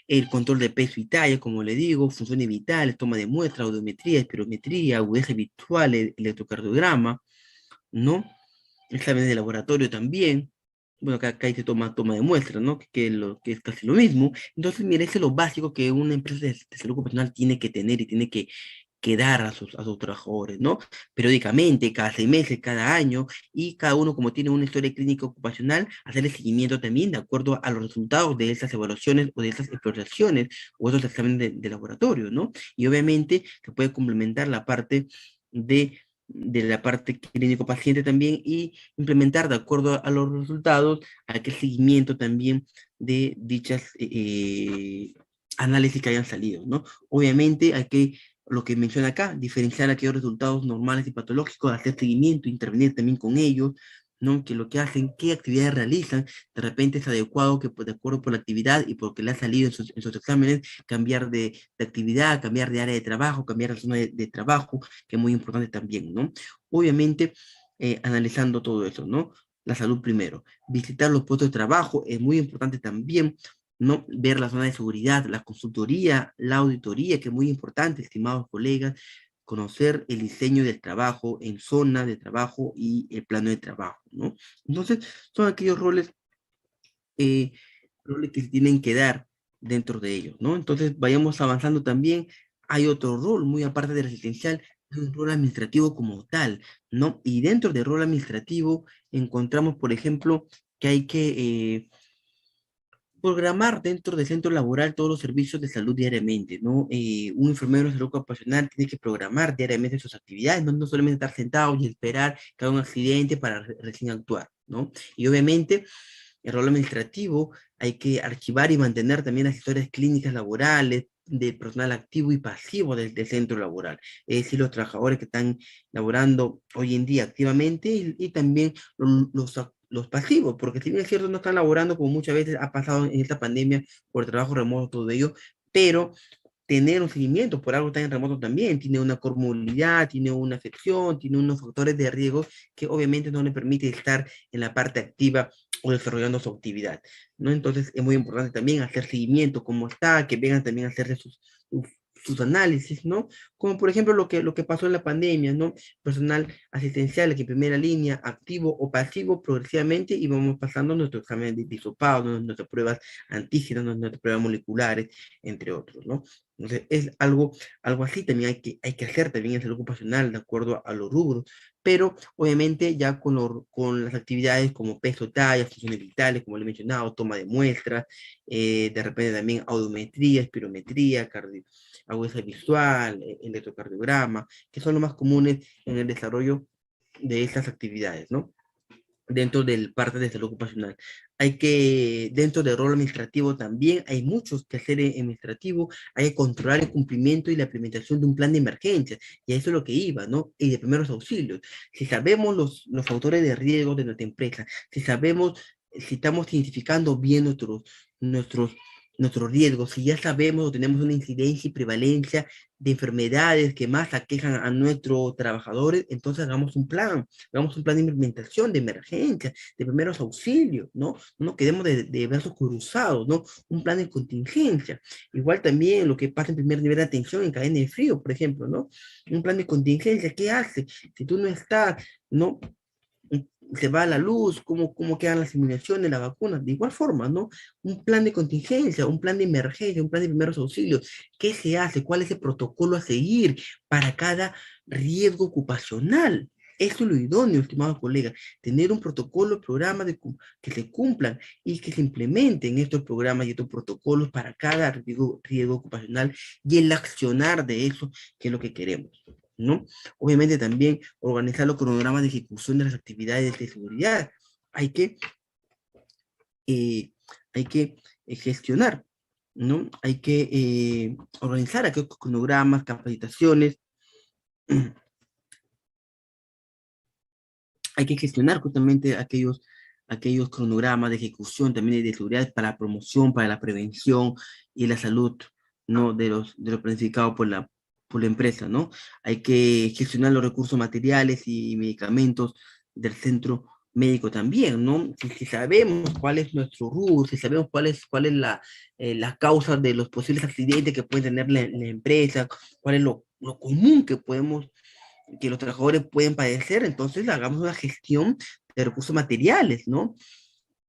el control de peso y talla, como le digo, funciones vitales, toma de muestra, audiometría, espirometría, agudeza visual, electrocardiograma, ¿no? Exámenes de laboratorio también. Bueno, acá ahí se toma de muestra, ¿no? Que es casi lo mismo. Entonces, mira, eso es lo básico que una empresa de salud ocupacional tiene que tener y tiene que dar a sus trabajadores, ¿no? Periódicamente, cada 6 meses, cada año, y cada uno, como tiene una historia clínica ocupacional, hacerle seguimiento también de acuerdo a los resultados de esas evaluaciones o de esas exploraciones o esos exámenes de laboratorio, ¿no? Y obviamente se puede complementar la parte de la parte clínico paciente también y implementar de acuerdo a los resultados aquel seguimiento también de dichas análisis que hayan salido, ¿no? Obviamente hay que, lo que menciona acá, diferenciar aquellos resultados normales y patológicos, hacer seguimiento, intervenir también con ellos, ¿no? Que lo que hacen, qué actividades realizan, de repente es adecuado que pues, de acuerdo por la actividad y por lo que le ha salido en sus exámenes, cambiar de actividad, cambiar de área de trabajo, cambiar de zona de trabajo, que es muy importante también, ¿no? Obviamente, analizando todo eso, ¿no? La salud primero. Visitar los puestos de trabajo es muy importante también, ¿no? Ver la zona de seguridad, la consultoría, la auditoría, que es muy importante, estimados colegas, conocer el diseño del trabajo en zona de trabajo y el plano de trabajo, ¿no? Entonces, son aquellos eh, roles que se tienen que dar dentro de ellos, ¿no? Entonces, vayamos avanzando también. Hay otro rol, muy aparte del asistencial, es un rol administrativo como tal, ¿no? Y dentro del rol administrativo encontramos, por ejemplo, que hay que programar dentro del centro laboral todos los servicios de salud diariamente, ¿no? Un enfermero de salud ocupacional tiene que programar diariamente sus actividades, no solamente estar sentado y esperar que haya un accidente para recién actuar, ¿no? Y obviamente el rol administrativo hay que archivar y mantener también las historias clínicas laborales del personal activo y pasivo del centro laboral, es decir, los trabajadores que están laborando hoy en día activamente y también los pasivos, porque si bien es cierto no están laborando como muchas veces ha pasado en esta pandemia por trabajo remoto, todo ello, pero tener un seguimiento por algo tan remoto también, tiene una comorbilidad, tiene una afección, tiene unos factores de riesgo que obviamente no le permite estar en la parte activa o desarrollando su actividad, ¿no? Entonces es muy importante también hacer seguimiento, cómo está, que vengan también a hacer sus, sus análisis, ¿no? Como por ejemplo lo que pasó en la pandemia, ¿no? Personal asistencial que en primera línea, activo o pasivo, progresivamente, y vamos pasando nuestro examen de hisopado, nuestras pruebas antígenas, nuestras pruebas moleculares, entre otros, ¿no? Entonces es algo así también hay que hacer también en salud ocupacional, de acuerdo a los rubros, pero obviamente ya con las actividades como peso, talla, funciones vitales, como le he mencionado, toma de muestras, de repente también audiometría, espirometría, agudeza visual, electrocardiograma, que son los más comunes en el desarrollo de estas actividades, ¿no? Dentro del parte de salud ocupacional. Dentro del rol administrativo también hay muchos que hacer administrativo, hay que controlar el cumplimiento y la implementación de un plan de emergencia, y a eso es lo que iba, ¿no? Y de primeros auxilios. Si sabemos los factores de riesgo de nuestra empresa, si estamos identificando bien nuestros, nuestros riesgos, si ya sabemos o tenemos una incidencia y prevalencia de enfermedades que más aquejan a nuestros trabajadores, entonces hagamos un plan de implementación, de emergencia, de primeros auxilios, ¿no? No quedemos de brazos cruzados, ¿no? Un plan de contingencia. Igual también lo que pasa en primer nivel de atención en cadena de frío, por ejemplo, ¿no? Un plan de contingencia, ¿qué hace? Si tú no estás, ¿no? Se va la luz, cómo quedan las simulaciones, las vacunas, de igual forma, ¿no? Un plan de contingencia, un plan de emergencia, un plan de primeros auxilios, ¿qué se hace? ¿Cuál es el protocolo a seguir para cada riesgo ocupacional? Eso es lo idóneo, estimados colegas, tener un protocolo, programa que se cumplan y que se implementen estos programas y estos protocolos para cada riesgo ocupacional y el accionar de eso, que es lo que queremos, ¿no? Obviamente también organizar los cronogramas de ejecución de las actividades de seguridad. Hay que, eh, hay que gestionar, ¿no? Hay que organizar aquellos cronogramas, capacitaciones, hay que gestionar justamente aquellos cronogramas de ejecución también de seguridad para la promoción, para la prevención y la salud, ¿no? De lo planificado por la empresa, ¿no? Hay que gestionar los recursos materiales y medicamentos del centro médico también, ¿no? Si sabemos cuál es nuestro rubro, si sabemos cuál es la causa de los posibles accidentes que puede tener la empresa, cuál es lo común que los trabajadores pueden padecer, entonces hagamos una gestión de recursos materiales, ¿no?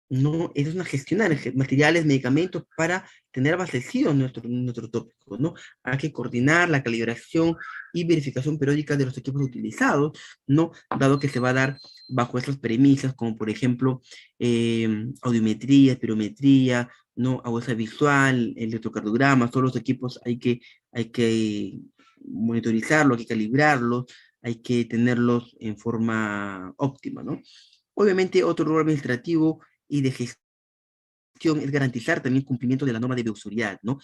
No, eso es una gestión de materiales, medicamentos para tener abastecidos nuestro tópico, ¿no? Hay que coordinar la calibración y verificación periódica de los equipos utilizados, ¿no? Dado que se va a dar bajo esas premisas, como por ejemplo, audiometría, espirometría, ¿no? Agudeza visual, electrocardiograma, todos los equipos hay que monitorizarlos, hay que calibrarlos, hay que tenerlos en forma óptima, ¿no? Obviamente, otro rol administrativo y de gestión es garantizar también el cumplimiento de la norma de bioseguridad, ¿no?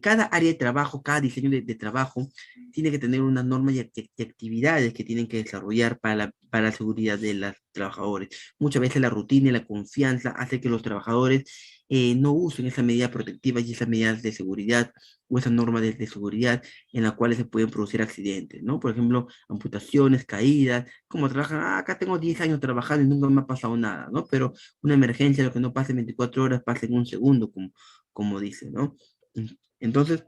Cada área de trabajo, cada diseño de trabajo tiene que tener una norma y actividades que tienen que desarrollar para la seguridad de los trabajadores. Muchas veces la rutina y la confianza hace que los trabajadores no usen esas medidas protectivas y esas medidas de seguridad o esas normas de seguridad en las cuales se pueden producir accidentes, ¿no? Por ejemplo, amputaciones, caídas, como trabajan, acá tengo 10 años trabajando y nunca me ha pasado nada, ¿no? Pero una emergencia, lo que no pasa en 24 horas, pasa en un segundo, como dice, ¿no? Entonces,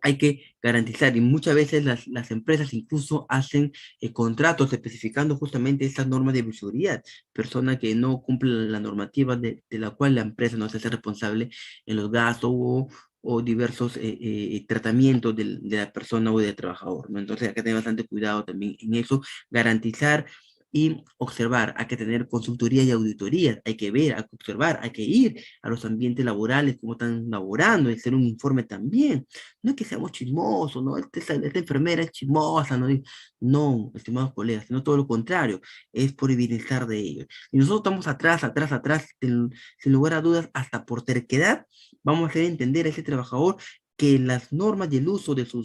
hay que garantizar, y muchas veces las empresas incluso hacen contratos especificando justamente estas normas de bioseguridad, personas que no cumplen la normativa de la cual la empresa no se hace responsable en los gastos o diversos tratamientos de la persona o del trabajador, ¿no? Entonces hay que tener bastante cuidado también en eso, garantizar y observar, hay que tener consultoría y auditorías, hay que ver, hay que observar, hay que ir a los ambientes laborales, cómo están laborando, y hacer un informe también. No es que seamos chismosos, ¿no? Esta enfermera es chismosa, ¿no? No, estimados colegas, sino todo lo contrario, es por el bienestar de ellos. Y nosotros estamos atrás, atrás, atrás, sin lugar a dudas, hasta por terquedad, vamos a hacer entender a ese trabajador que las normas y el uso de su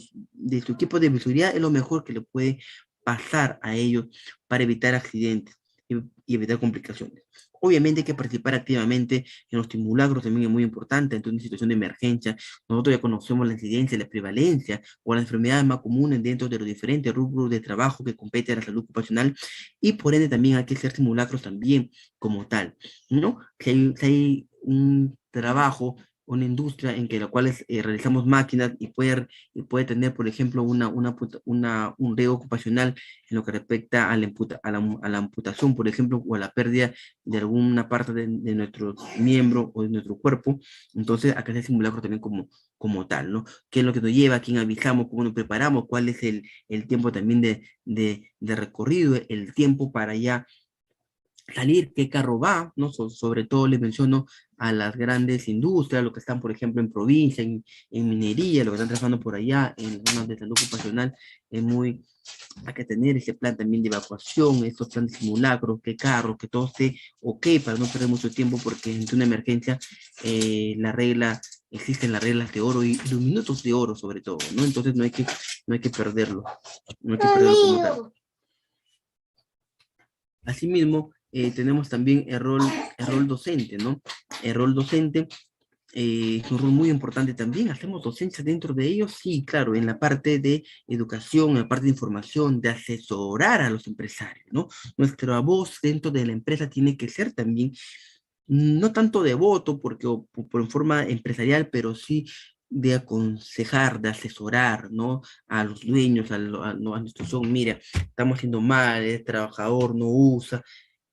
equipo de seguridad es lo mejor que le puede pasar a ellos para evitar accidentes y evitar complicaciones. Obviamente hay que participar activamente en los simulacros, también es muy importante ante una situación de emergencia. Nosotros ya conocemos la incidencia, la prevalencia o las enfermedades más comunes dentro de los diferentes rubros de trabajo que compete a la salud ocupacional y por ende también hay que hacer simulacros también como tal, ¿no? Si hay un trabajo, una industria en que la cual realizamos máquinas y puede tener, por ejemplo, un riesgo ocupacional en lo que respecta a a la amputación, por ejemplo, o a la pérdida de alguna parte de nuestro miembro o de nuestro cuerpo, entonces acá se simulacro también como tal, ¿no? ¿Qué es lo que nos lleva? ¿A quién avisamos? ¿Cómo nos preparamos? ¿Cuál es el tiempo también de recorrido? El tiempo para ya salir, qué carro va, ¿no? Sobre todo les menciono a las grandes industrias, lo que están, por ejemplo, en provincia, en minería, lo que están trabajando por allá, en zonas de salud ocupacional, es muy, hay que tener ese plan también de evacuación, estos planes simulacros, qué carro, que todo esté ok para no perder mucho tiempo, porque en una emergencia existen las reglas de oro y los minutos de oro sobre todo, ¿no? Entonces no hay que perderlo, no hay que perderlo como tal. Asimismo, tenemos también el rol docente, ¿no? El rol docente es un rol muy importante también. ¿Hacemos docencia dentro de ellos? Sí, claro, en la parte de educación, en la parte de información, de asesorar a los empresarios, ¿no? Nuestra voz dentro de la empresa tiene que ser también, no tanto de voto, porque por forma empresarial, pero sí de aconsejar, de asesorar, ¿no? A los dueños, no, a la institución, mira, estamos haciendo mal, el trabajador no usa,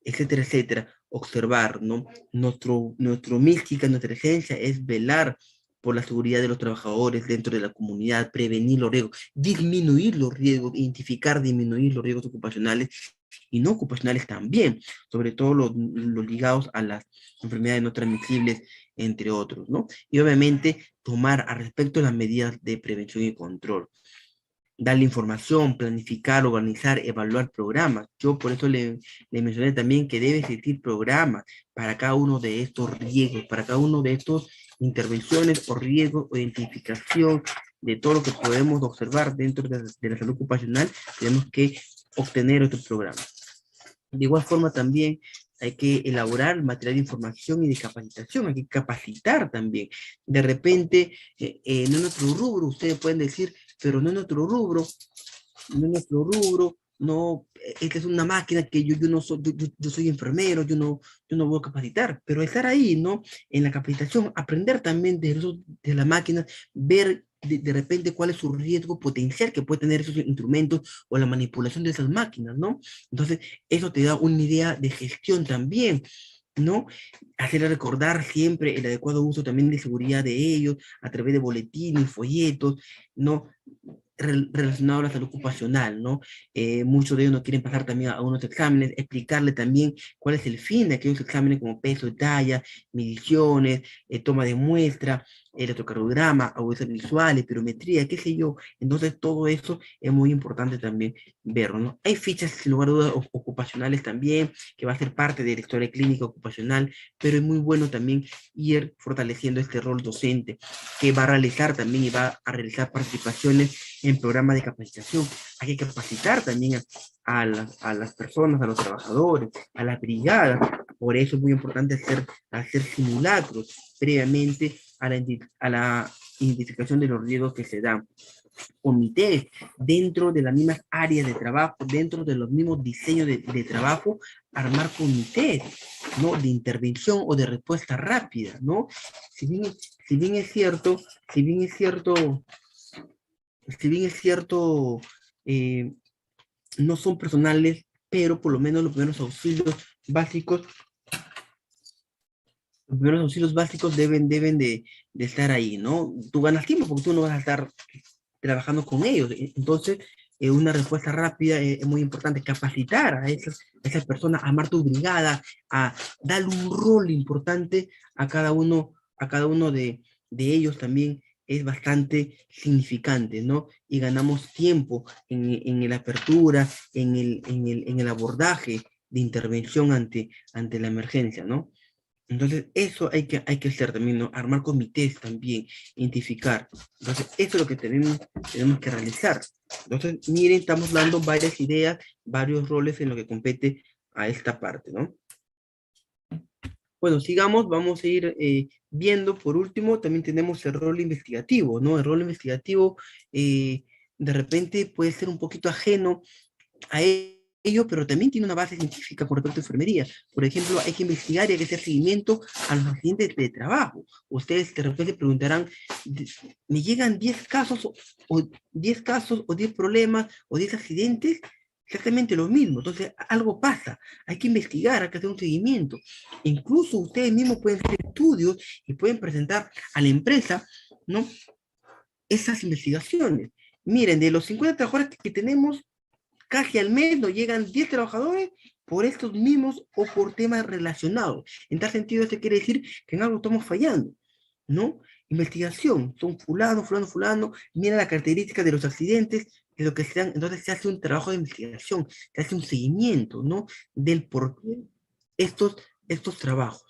etcétera, etcétera. Observar, ¿no? Nuestro mística, nuestra esencia es velar por la seguridad de los trabajadores dentro de la comunidad, prevenir los riesgos, disminuir los riesgos, identificar, disminuir los riesgos ocupacionales y no ocupacionales también, sobre todo los ligados a las enfermedades no transmisibles, entre otros, ¿no? Y obviamente tomar al respecto las medidas de prevención y control, darle información, planificar, organizar, evaluar programas. Yo por eso le mencioné también que debe existir programas para cada uno de estos riesgos, para cada uno de estos intervenciones o riesgos o identificación de todo lo que podemos observar dentro de la salud ocupacional, tenemos que obtener estos programas. De igual forma también hay que elaborar material de información y de capacitación, hay que capacitar también. De repente, no en nuestro rubro, ustedes pueden decir, pero no en nuestro rubro, no en nuestro rubro, no, esta es una máquina que yo no soy, yo soy enfermero, yo no voy a capacitar, pero estar ahí, ¿no? En la capacitación, aprender también de la máquina, ver de repente cuál es su riesgo potencial que puede tener esos instrumentos o la manipulación de esas máquinas, ¿no? Entonces, eso te da una idea de gestión también, ¿no? Hacerle recordar siempre el adecuado uso también de seguridad de ellos a través de boletines, folletos, ¿no? Relacionado a la salud ocupacional, ¿no? Muchos de ellos no quieren pasar también a unos exámenes, explicarle también cuál es el fin de aquellos exámenes como peso y talla, mediciones, toma de muestra, electrocardiograma, agudas visuales, pirometría, qué sé yo. Entonces, todo eso es muy importante también verlo, ¿no? Hay fichas, sin lugar a dudas, ocupacionales también, que va a ser parte de la historia clínica ocupacional, pero es muy bueno también ir fortaleciendo este rol docente, que va a realizar también y va a realizar participaciones en programas de capacitación. Hay que capacitar también a las personas, a los trabajadores, a las brigadas. Por eso es muy importante hacer simulacros previamente a la identificación de los riesgos que se dan. Comités dentro de las mismas áreas de trabajo, dentro de los mismos diseños de trabajo, armar comités, ¿no? De intervención o de respuesta rápida, ¿no? Si bien, si bien es cierto, si bien es cierto, si bien es cierto, eh, no son personales, pero por lo menos básicos, los primeros auxilios básicos deben de estar ahí, ¿no? Tú ganas tiempo porque tú no vas a estar trabajando con ellos. Entonces, una respuesta rápida es muy importante. Capacitar a esas personas, a armar tu brigada, a darle un rol importante a cada uno de ellos también es bastante significante, ¿no? Y ganamos tiempo en la apertura, en el abordaje de intervención ante la emergencia, ¿no? Entonces, eso hay que hacer también, ¿no? Armar comités también, identificar. Entonces, eso es lo que tenemos que realizar. Entonces, miren, estamos dando varias ideas, varios roles en lo que compete a esta parte, ¿no? Bueno, sigamos, vamos a ir viendo, por último, también tenemos el rol investigativo, ¿no? El rol investigativo de repente puede ser un poquito ajeno a ello, pero también tiene una base científica con respecto a enfermería. Por ejemplo, hay que investigar y hay que hacer seguimiento a los accidentes de trabajo. Ustedes de repente preguntarán, ¿me llegan 10 casos o 10 casos o 10 problemas o 10 accidentes? Exactamente lo mismo. Entonces, algo pasa. Hay que investigar, hay que hacer un seguimiento. Incluso ustedes mismos pueden hacer estudios y pueden presentar a la empresa, ¿no? Esas investigaciones. Miren, de los 50 trabajadores que tenemos, casi al mes nos llegan 10 trabajadores por estos mismos o por temas relacionados. En tal sentido, eso quiere decir que en algo estamos fallando, ¿no? Investigación, son fulano, fulano, fulano, mira la característica de los accidentes, de lo que se dan, entonces se hace un trabajo de investigación, se hace un seguimiento, ¿no? Del por qué estos trabajos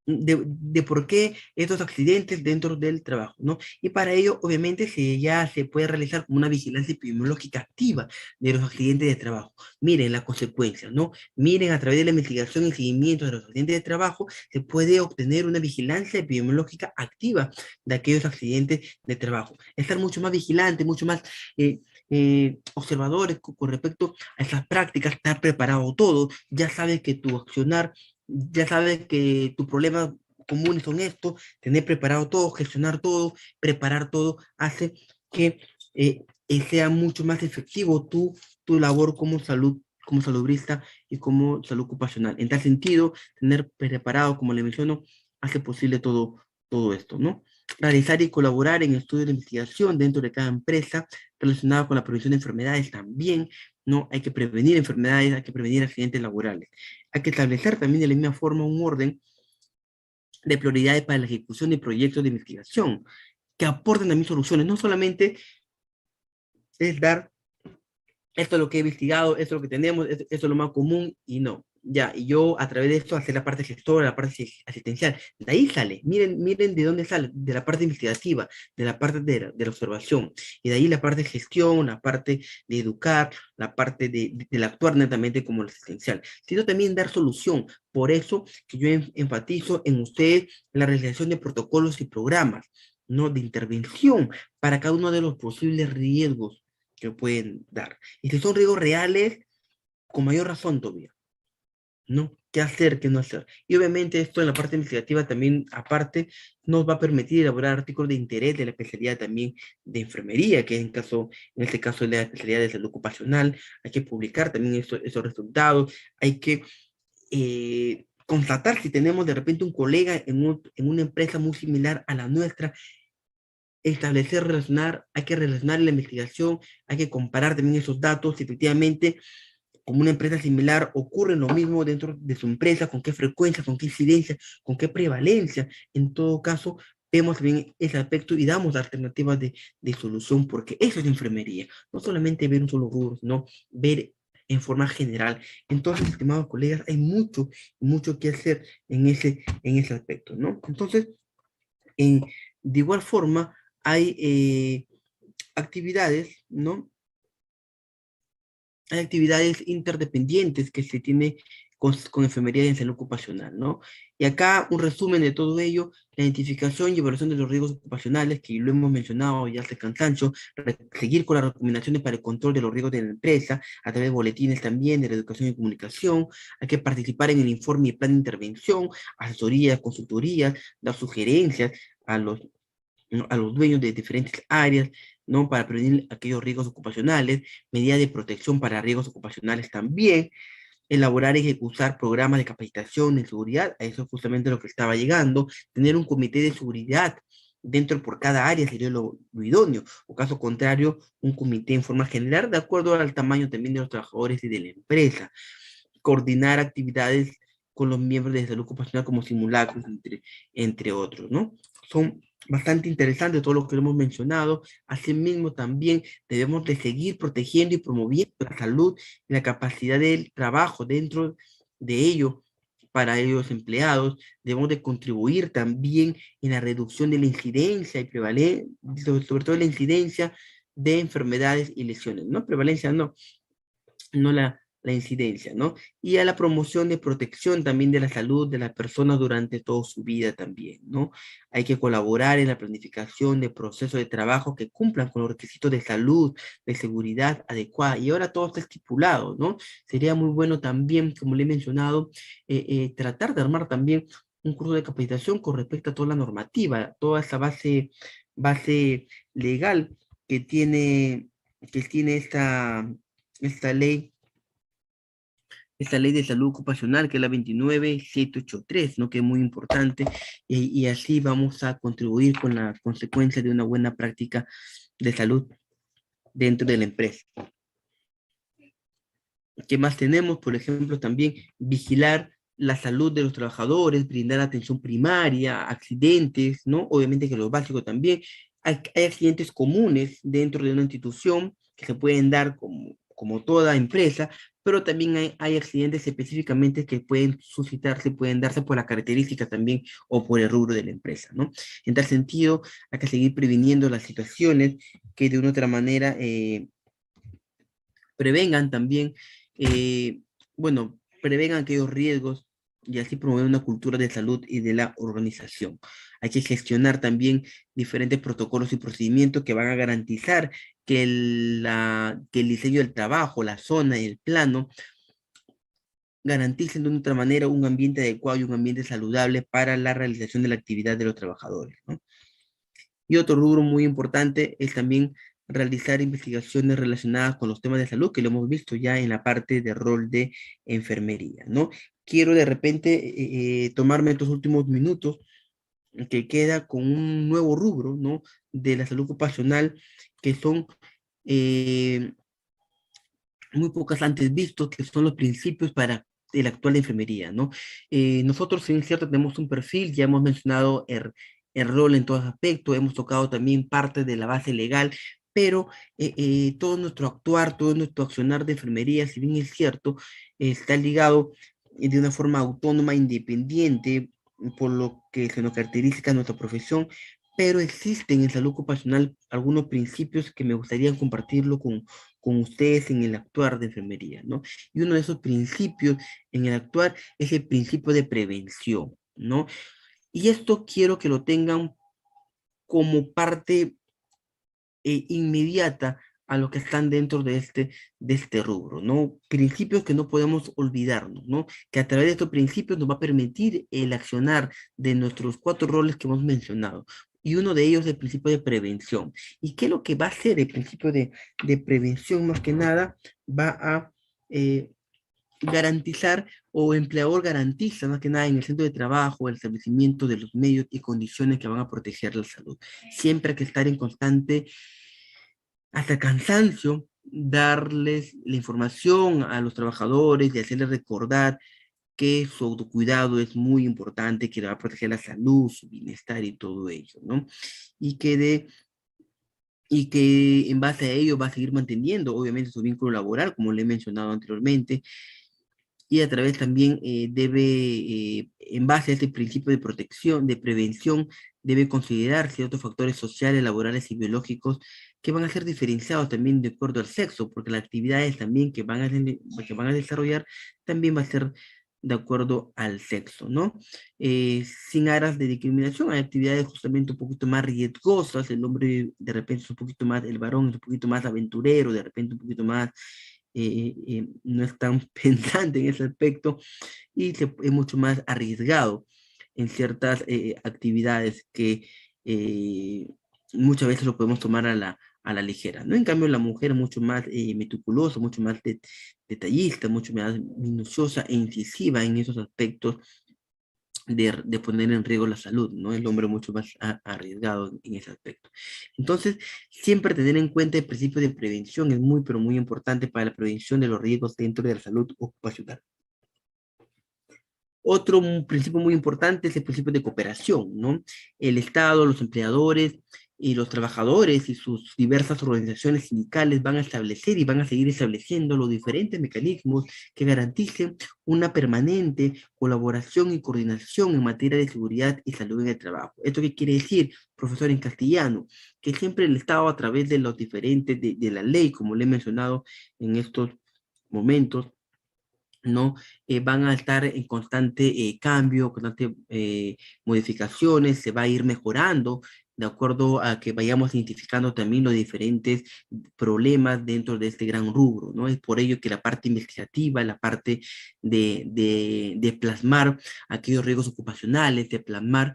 de por qué estos accidentes dentro del trabajo, ¿no? Y para ello, obviamente, ya se puede realizar como una vigilancia epidemiológica activa de los accidentes de trabajo. Miren las consecuencias, ¿no? Miren, a través de la investigación y seguimiento de los accidentes de trabajo, se puede obtener una vigilancia epidemiológica activa de aquellos accidentes de trabajo. Estar mucho más vigilante, mucho más observadores con respecto a esas prácticas, estar preparado todo, ya sabes que tu accionar, ya sabes que tus problemas comunes son estos, tener preparado todo, gestionar todo, preparar todo, hace que sea mucho más efectivo tu labor como salubrista y como salud ocupacional. En tal sentido, tener preparado, como le menciono, hace posible todo esto, ¿no? Realizar y colaborar en estudios de investigación dentro de cada empresa relacionada con la prevención de enfermedades también, ¿no? Hay que prevenir enfermedades, hay que prevenir accidentes laborales. Hay que establecer también de la misma forma un orden de prioridades para la ejecución de proyectos de investigación que aporten también soluciones. No solamente es dar esto es lo que he investigado, esto es lo que tenemos, esto es lo más común y no. Ya, y yo a través de esto hacer la parte gestora, la parte asistencial. De ahí sale, miren de dónde sale, de la parte investigativa, de la parte de la observación. Y de ahí la parte de gestión, la parte de educar, la parte del actuar netamente como lo asistencial. Sino también dar solución. Por eso que yo enfatizo en ustedes la realización de protocolos y programas, ¿no? De intervención para cada uno de los posibles riesgos que pueden dar. Y si son riesgos reales, con mayor razón todavía, ¿no? ¿Qué hacer, qué no hacer? Y obviamente esto en la parte investigativa también, aparte, nos va a permitir elaborar artículos de interés de la especialidad también de enfermería, que en este caso es la especialidad de salud ocupacional. Hay que publicar también esos resultados, hay que constatar si tenemos de repente un colega en una empresa muy similar a la nuestra, establecer, relacionar, hay que relacionar la investigación, hay que comparar también esos datos, si efectivamente, como una empresa similar, ocurre lo mismo dentro de su empresa, con qué frecuencia, con qué incidencia, con qué prevalencia. En todo caso, vemos también ese aspecto y damos alternativas de solución, porque eso es enfermería. No solamente ver un solo rubro, sino ver en forma general. Entonces, estimados colegas, hay mucho que hacer en ese aspecto, ¿no? Entonces, en, de igual forma, hay actividades, ¿no? Hay actividades interdependientes que se tiene con enfermería en salud ocupacional, ¿no? Y acá un resumen de todo ello, la identificación y evaluación de los riesgos ocupacionales, que lo hemos mencionado ya hace cansancio, seguir con las recomendaciones para el control de los riesgos de la empresa, a través de boletines también, de la educación y comunicación, hay que participar en el informe y plan de intervención, asesorías, consultorías, dar sugerencias a los ¿no? A los dueños de diferentes áreas, ¿no? Para prevenir aquellos riesgos ocupacionales, medidas de protección para riesgos ocupacionales también, elaborar y ejecutar programas de capacitación en seguridad, a eso es justamente lo que estaba llegando, tener un comité de seguridad dentro por cada área sería lo idóneo, o caso contrario, un comité en forma general, de acuerdo al tamaño también de los trabajadores y de la empresa, coordinar actividades con los miembros de salud ocupacional como simulacros, entre otros, ¿no? Son bastante interesantes todo lo que hemos mencionado. Asimismo, también debemos de seguir protegiendo y promoviendo la salud y la capacidad del trabajo dentro de ello para ellos empleados. Debemos de contribuir también en la reducción de la incidencia y prevalencia, sobre todo la incidencia de enfermedades y lesiones. No prevalencia, no la la incidencia, ¿no? Y a la promoción de protección también de la salud de la persona durante toda su vida también, ¿no? Hay que colaborar en la planificación de procesos de trabajo que cumplan con los requisitos de salud, de seguridad adecuada. Y ahora todo está estipulado, ¿no? Sería muy bueno también, como le he mencionado, tratar de armar también un curso de capacitación con respecto a toda la normativa, toda esa base legal que tiene esta ley, esta ley de salud ocupacional, que es la 29783, ¿no? Que es muy importante, y así vamos a contribuir con la consecuencia de una buena práctica de salud dentro de la empresa. ¿Qué más tenemos? Por ejemplo, también vigilar la salud de los trabajadores, brindar atención primaria, accidentes, ¿no? Obviamente que lo básico también. Hay accidentes comunes dentro de una institución que se pueden dar como toda empresa, pero también hay accidentes específicamente que pueden suscitarse, pueden darse por la característica también o por el rubro de la empresa, ¿no? En tal sentido, hay que seguir previniendo las situaciones que de una u otra manera prevengan también, bueno, prevengan aquellos riesgos y así promover una cultura de salud y de la organización. Hay que gestionar también diferentes protocolos y procedimientos que van a garantizar que el diseño del trabajo, la zona y el plano garanticen de una otra manera un ambiente adecuado y un ambiente saludable para la realización de la actividad de los trabajadores, ¿no? Y otro rubro muy importante es también realizar investigaciones relacionadas con los temas de salud, que lo hemos visto ya en la parte de rol de enfermería, ¿no? Quiero de repente tomarme estos últimos minutos que queda con un nuevo rubro, ¿no? De la salud ocupacional, que son eh, muy pocas antes vistos, que son los principios para el actual de enfermería, ¿no? Nosotros, en cierto, tenemos un perfil, ya hemos mencionado el rol en todos aspectos, hemos tocado también parte de la base legal, pero todo nuestro actuar, todo nuestro accionar de enfermería, si bien es cierto, está ligado de una forma autónoma, independiente, por lo que se nos caracteriza nuestra profesión, pero existen en salud ocupacional algunos principios que me gustaría compartirlo con ustedes en el actuar de enfermería, ¿no? Y uno de esos principios en el actuar es el principio de prevención, ¿no? Y esto quiero que lo tengan como parte inmediata a los que están dentro de este rubro, ¿no? Principios que no podemos olvidarnos, ¿no? Que a través de estos principios nos va a permitir el accionar de nuestros 4 roles que hemos mencionado. Y uno de ellos es el principio de prevención. ¿Y qué es lo que va a hacer el principio de prevención? Más que nada, va a eh, garantizar o empleador garantiza más que nada en el centro de trabajo el establecimiento de los medios y condiciones que van a proteger la salud. Siempre hay que estar en constante hasta cansancio, darles la información a los trabajadores y hacerles recordar que su autocuidado es muy importante, que le va a proteger la salud, su bienestar y todo ello, ¿no? Y que, de, y que en base a ello va a seguir manteniendo, obviamente, su vínculo laboral, como le he mencionado anteriormente, y a través también en base a este principio de protección, de prevención, debe considerar ciertos factores sociales, laborales y biológicos que van a ser diferenciados también de acuerdo al sexo, porque las actividades también que van a desarrollar también va a ser de acuerdo al sexo, ¿no? Sin aras de discriminación, hay actividades justamente un poquito más riesgosas, el hombre de repente es un poquito más, el varón es un poquito más aventurero, de repente un poquito más no es tan pensante en ese aspecto y es mucho más arriesgado en ciertas actividades que eh, muchas veces lo podemos tomar a la ligera, ¿no? En cambio, la mujer es mucho más meticulosa, mucho más detallista, mucho más minuciosa e incisiva en esos aspectos de poner en riesgo la salud, ¿no? El hombre mucho más arriesgado en ese aspecto. Entonces, siempre tener en cuenta el principio de prevención es muy, pero muy importante para la prevención de los riesgos dentro de la salud ocupacional. Otro principio muy importante es el principio de cooperación, ¿no? El Estado, los empleadores y los trabajadores y sus diversas organizaciones sindicales van a establecer y van a seguir estableciendo los diferentes mecanismos que garanticen una permanente colaboración y coordinación en materia de seguridad y salud en el trabajo. ¿Esto qué quiere decir, profesor, en castellano? Que siempre el Estado, a través de los diferentes, de la ley, como le he mencionado en estos momentos, ¿no? Van a estar en constante cambio, constante modificaciones, se va a ir mejorando de acuerdo a que vayamos identificando también los diferentes problemas dentro de este gran rubro, ¿no? Es por ello que la parte investigativa, la parte de plasmar aquellos riesgos ocupacionales, de plasmar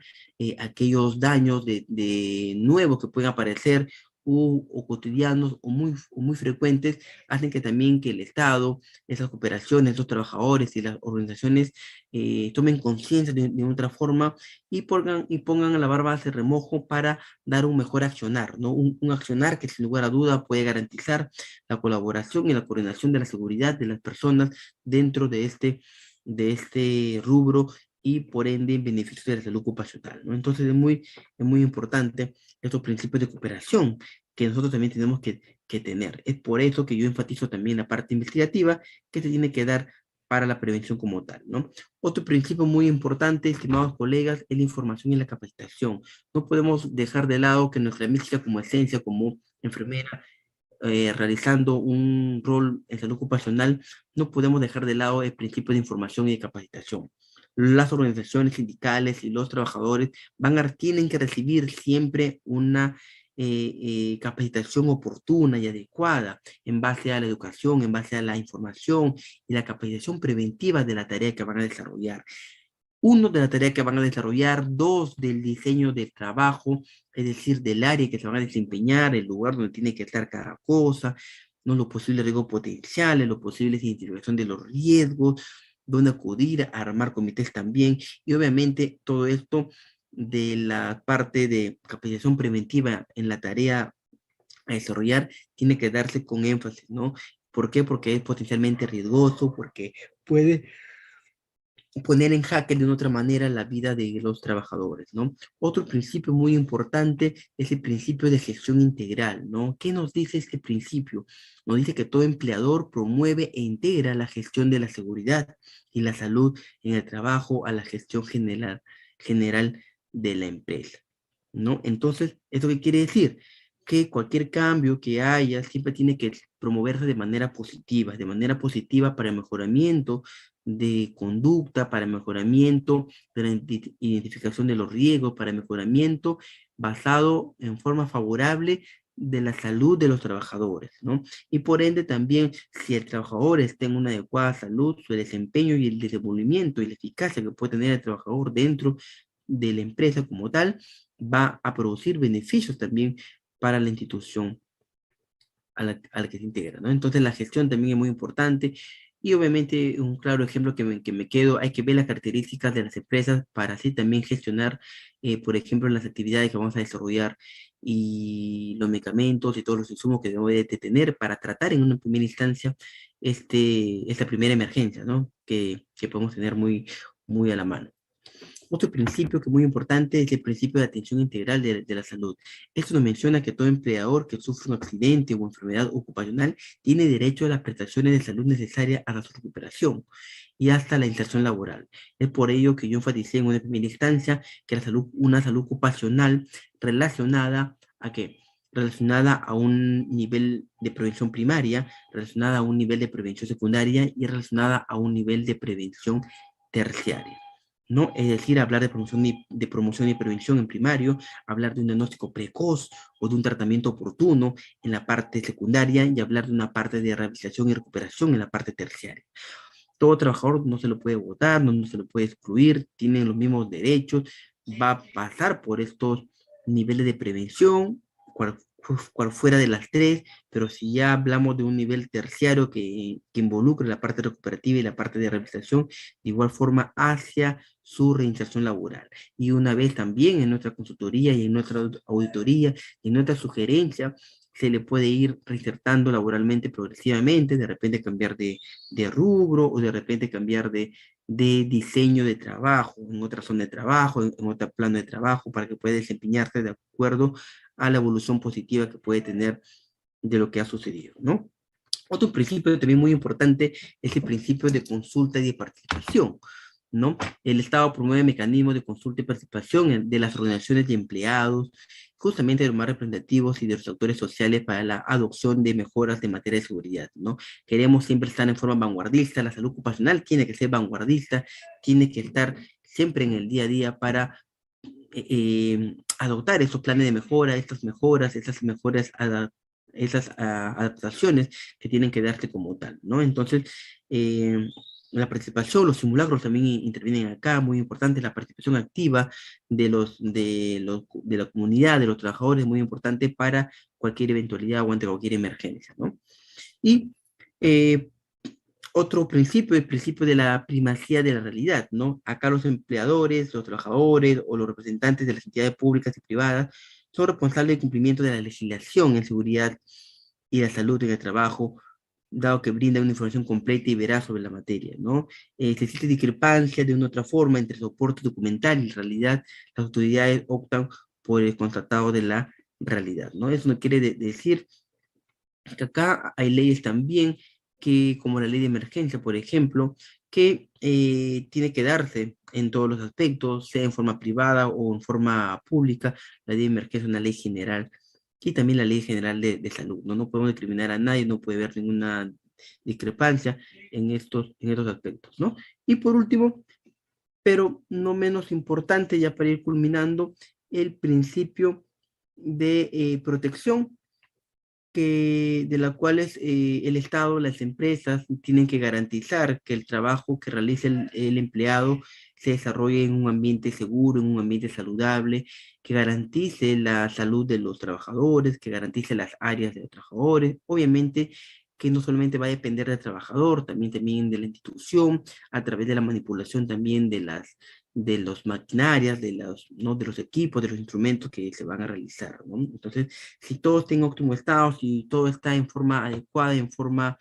aquellos daños de nuevos que pueden aparecer o cotidianos o muy frecuentes, hacen que también que el Estado, esas cooperaciones, los trabajadores y las organizaciones tomen conciencia de otra forma y pongan la barba hacia remojo para dar un mejor accionar, ¿no? Un accionar que sin lugar a duda puede garantizar la colaboración y la coordinación de la seguridad de las personas dentro de este rubro y por ende en beneficio de la salud ocupacional, ¿no? Entonces es muy importante estos principios de cooperación que nosotros también tenemos que tener. Es por eso que yo enfatizo también la parte investigativa que se tiene que dar para la prevención como tal, ¿no? Otro principio muy importante, estimados colegas, es la información y la capacitación. No podemos dejar de lado que nuestra mística como esencia, como enfermera, realizando un rol en salud ocupacional, no podemos dejar de lado el principio de información y de capacitación. Las organizaciones sindicales y los trabajadores tienen que recibir siempre una capacitación oportuna y adecuada en base a la educación, en base a la información y la capacitación preventiva de la tarea que van a desarrollar. Uno, de la tarea que van a desarrollar; dos, del diseño del trabajo, es decir, del área que se van a desempeñar, el lugar donde tiene que estar cada cosa, no los posibles riesgos potenciales, los posibles identificación de los riesgos, dónde acudir, a armar comités también, y obviamente todo esto de la parte de capacitación preventiva en la tarea a desarrollar tiene que darse con énfasis, ¿no? ¿Por qué? Porque es potencialmente riesgoso, porque puede poner en jaque de una otra manera la vida de los trabajadores, ¿no? Otro principio muy importante es el principio de gestión integral, ¿no? ¿Qué nos dice este principio? Nos dice que todo empleador promueve e integra la gestión de la seguridad y la salud en el trabajo a la gestión general de la empresa, ¿no? Entonces, ¿esto qué quiere decir? Que cualquier cambio que haya siempre tiene que promoverse de manera positiva para el mejoramiento de conducta, para mejoramiento de la identificación de los riesgos, para mejoramiento basado en forma favorable de la salud de los trabajadores, ¿no? Y por ende también, si el trabajador está en una adecuada salud, su desempeño y el desenvolvimiento y la eficacia que puede tener el trabajador dentro de la empresa como tal, va a producir beneficios también para la institución a la que se integra, ¿no? Entonces la gestión también es muy importante y obviamente un claro ejemplo que me quedo, hay que ver las características de las empresas para así también gestionar, por ejemplo, las actividades que vamos a desarrollar y los medicamentos y todos los insumos que debemos de tener para tratar en una primera instancia esta primera emergencia, ¿no? Que podemos tener muy a la mano. Otro principio que es muy importante es el principio de atención integral de la salud. Esto nos menciona que todo empleador que sufre un accidente o enfermedad ocupacional tiene derecho a las prestaciones de salud necesarias a su recuperación y hasta la inserción laboral. Es por ello que yo enfaticé en una primera instancia que una salud ocupacional relacionada a qué, relacionada a un nivel de prevención primaria, relacionada a un nivel de prevención secundaria y relacionada a un nivel de prevención terciaria, ¿no? Es decir, hablar de promoción y prevención en primario, hablar de un diagnóstico precoz o de un tratamiento oportuno en la parte secundaria y hablar de una parte de rehabilitación y recuperación en la parte terciaria. Todo trabajador no se lo puede votar, no se lo puede excluir, tiene los mismos derechos, va a pasar por estos niveles de prevención, cual fuera de las tres, pero si ya hablamos de un nivel terciario que involucra la parte recuperativa y la parte de rehabilitación, de igual forma hacia su reinserción laboral. Y una vez también en nuestra consultoría y en nuestra auditoría y en nuestra sugerencia, se le puede ir reinsertando laboralmente progresivamente, de repente cambiar de rubro o de repente cambiar de diseño de trabajo, en otra zona de trabajo, en otro plano de trabajo, para que pueda desempeñarse de acuerdo a la evolución positiva que puede tener de lo que ha sucedido, ¿no? Otro principio también muy importante es el principio de consulta y de participación, ¿no? El Estado promueve mecanismos de consulta y participación de las organizaciones de empleados, justamente de los más representativos y de los sectores sociales para la adopción de mejoras de materia de seguridad, ¿no? Queremos siempre estar en forma vanguardista, la salud ocupacional tiene que ser vanguardista, tiene que estar siempre en el día a día para adoptar esos planes de mejora, estas mejoras, esas mejores esas adaptaciones que tienen que darse como tal, ¿no? Entonces, la participación, los simulacros también intervienen acá, muy importante, la participación activa de la comunidad, de los trabajadores, muy importante para cualquier eventualidad o ante cualquier emergencia, ¿no? Y eh, otro principio, el principio de la primacía de la realidad, ¿no? Acá los empleadores, los trabajadores o los representantes de las entidades públicas y privadas son responsables del cumplimiento de la legislación en seguridad y la salud en el trabajo, dado que brinda una información completa y veraz sobre la materia, ¿no? Si existe discrepancia de una u otra forma entre soporte documental y realidad, las autoridades optan por el constatado de la realidad, ¿no? Eso no quiere decir que acá hay leyes también que, como la ley de emergencia, por ejemplo, que tiene que darse en todos los aspectos, sea en forma privada o en forma pública. La ley de emergencia es una ley general y también la ley general de salud, ¿no? No podemos discriminar a nadie, no puede haber ninguna discrepancia en estos aspectos, ¿no? Y por último, pero no menos importante, ya para ir culminando, el principio de protección de las cuales el Estado, las empresas tienen que garantizar que el trabajo que realice el empleado se desarrolle en un ambiente seguro, en un ambiente saludable, que garantice la salud de los trabajadores, que garantice las áreas de los trabajadores, obviamente que no solamente va a depender del trabajador, también de la institución, a través de la manipulación también de las maquinarias, ¿no? De los equipos, de los instrumentos que se van a realizar, ¿no? Entonces, si todo está en óptimo estado, si todo está en forma adecuada, en forma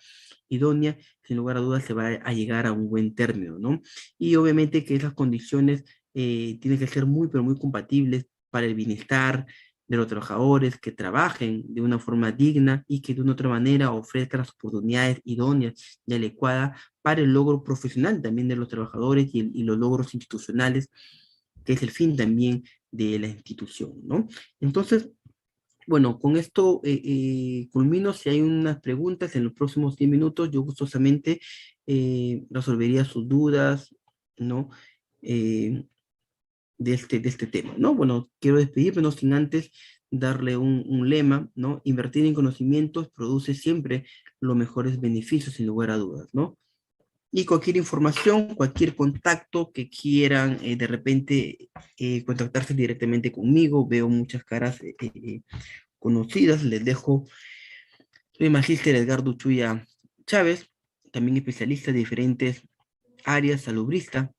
idónea, sin lugar a dudas se va a llegar a un buen término, ¿no? Y obviamente que esas condiciones tienen que ser muy, pero muy compatibles para el bienestar de los trabajadores, que trabajen de una forma digna y que de una otra manera ofrezcan las oportunidades idóneas y adecuadas para el logro profesional también de los trabajadores y los logros institucionales, que es el fin también de la institución, ¿no? Entonces, bueno, con esto culmino. Si hay unas preguntas en los próximos 10 minutos, yo gustosamente resolvería sus dudas, ¿no? Eh, de este tema, ¿no? Bueno, quiero despedirme, no sin antes darle un lema, ¿no? Invertir en conocimientos produce siempre los mejores beneficios, sin lugar a dudas, ¿no? Y cualquier información, cualquier contacto que quieran de repente contactarse directamente conmigo, veo muchas caras conocidas, les dejo. Soy Magíster Edgardo Chuya Chávez, también especialista de diferentes áreas, salubrista,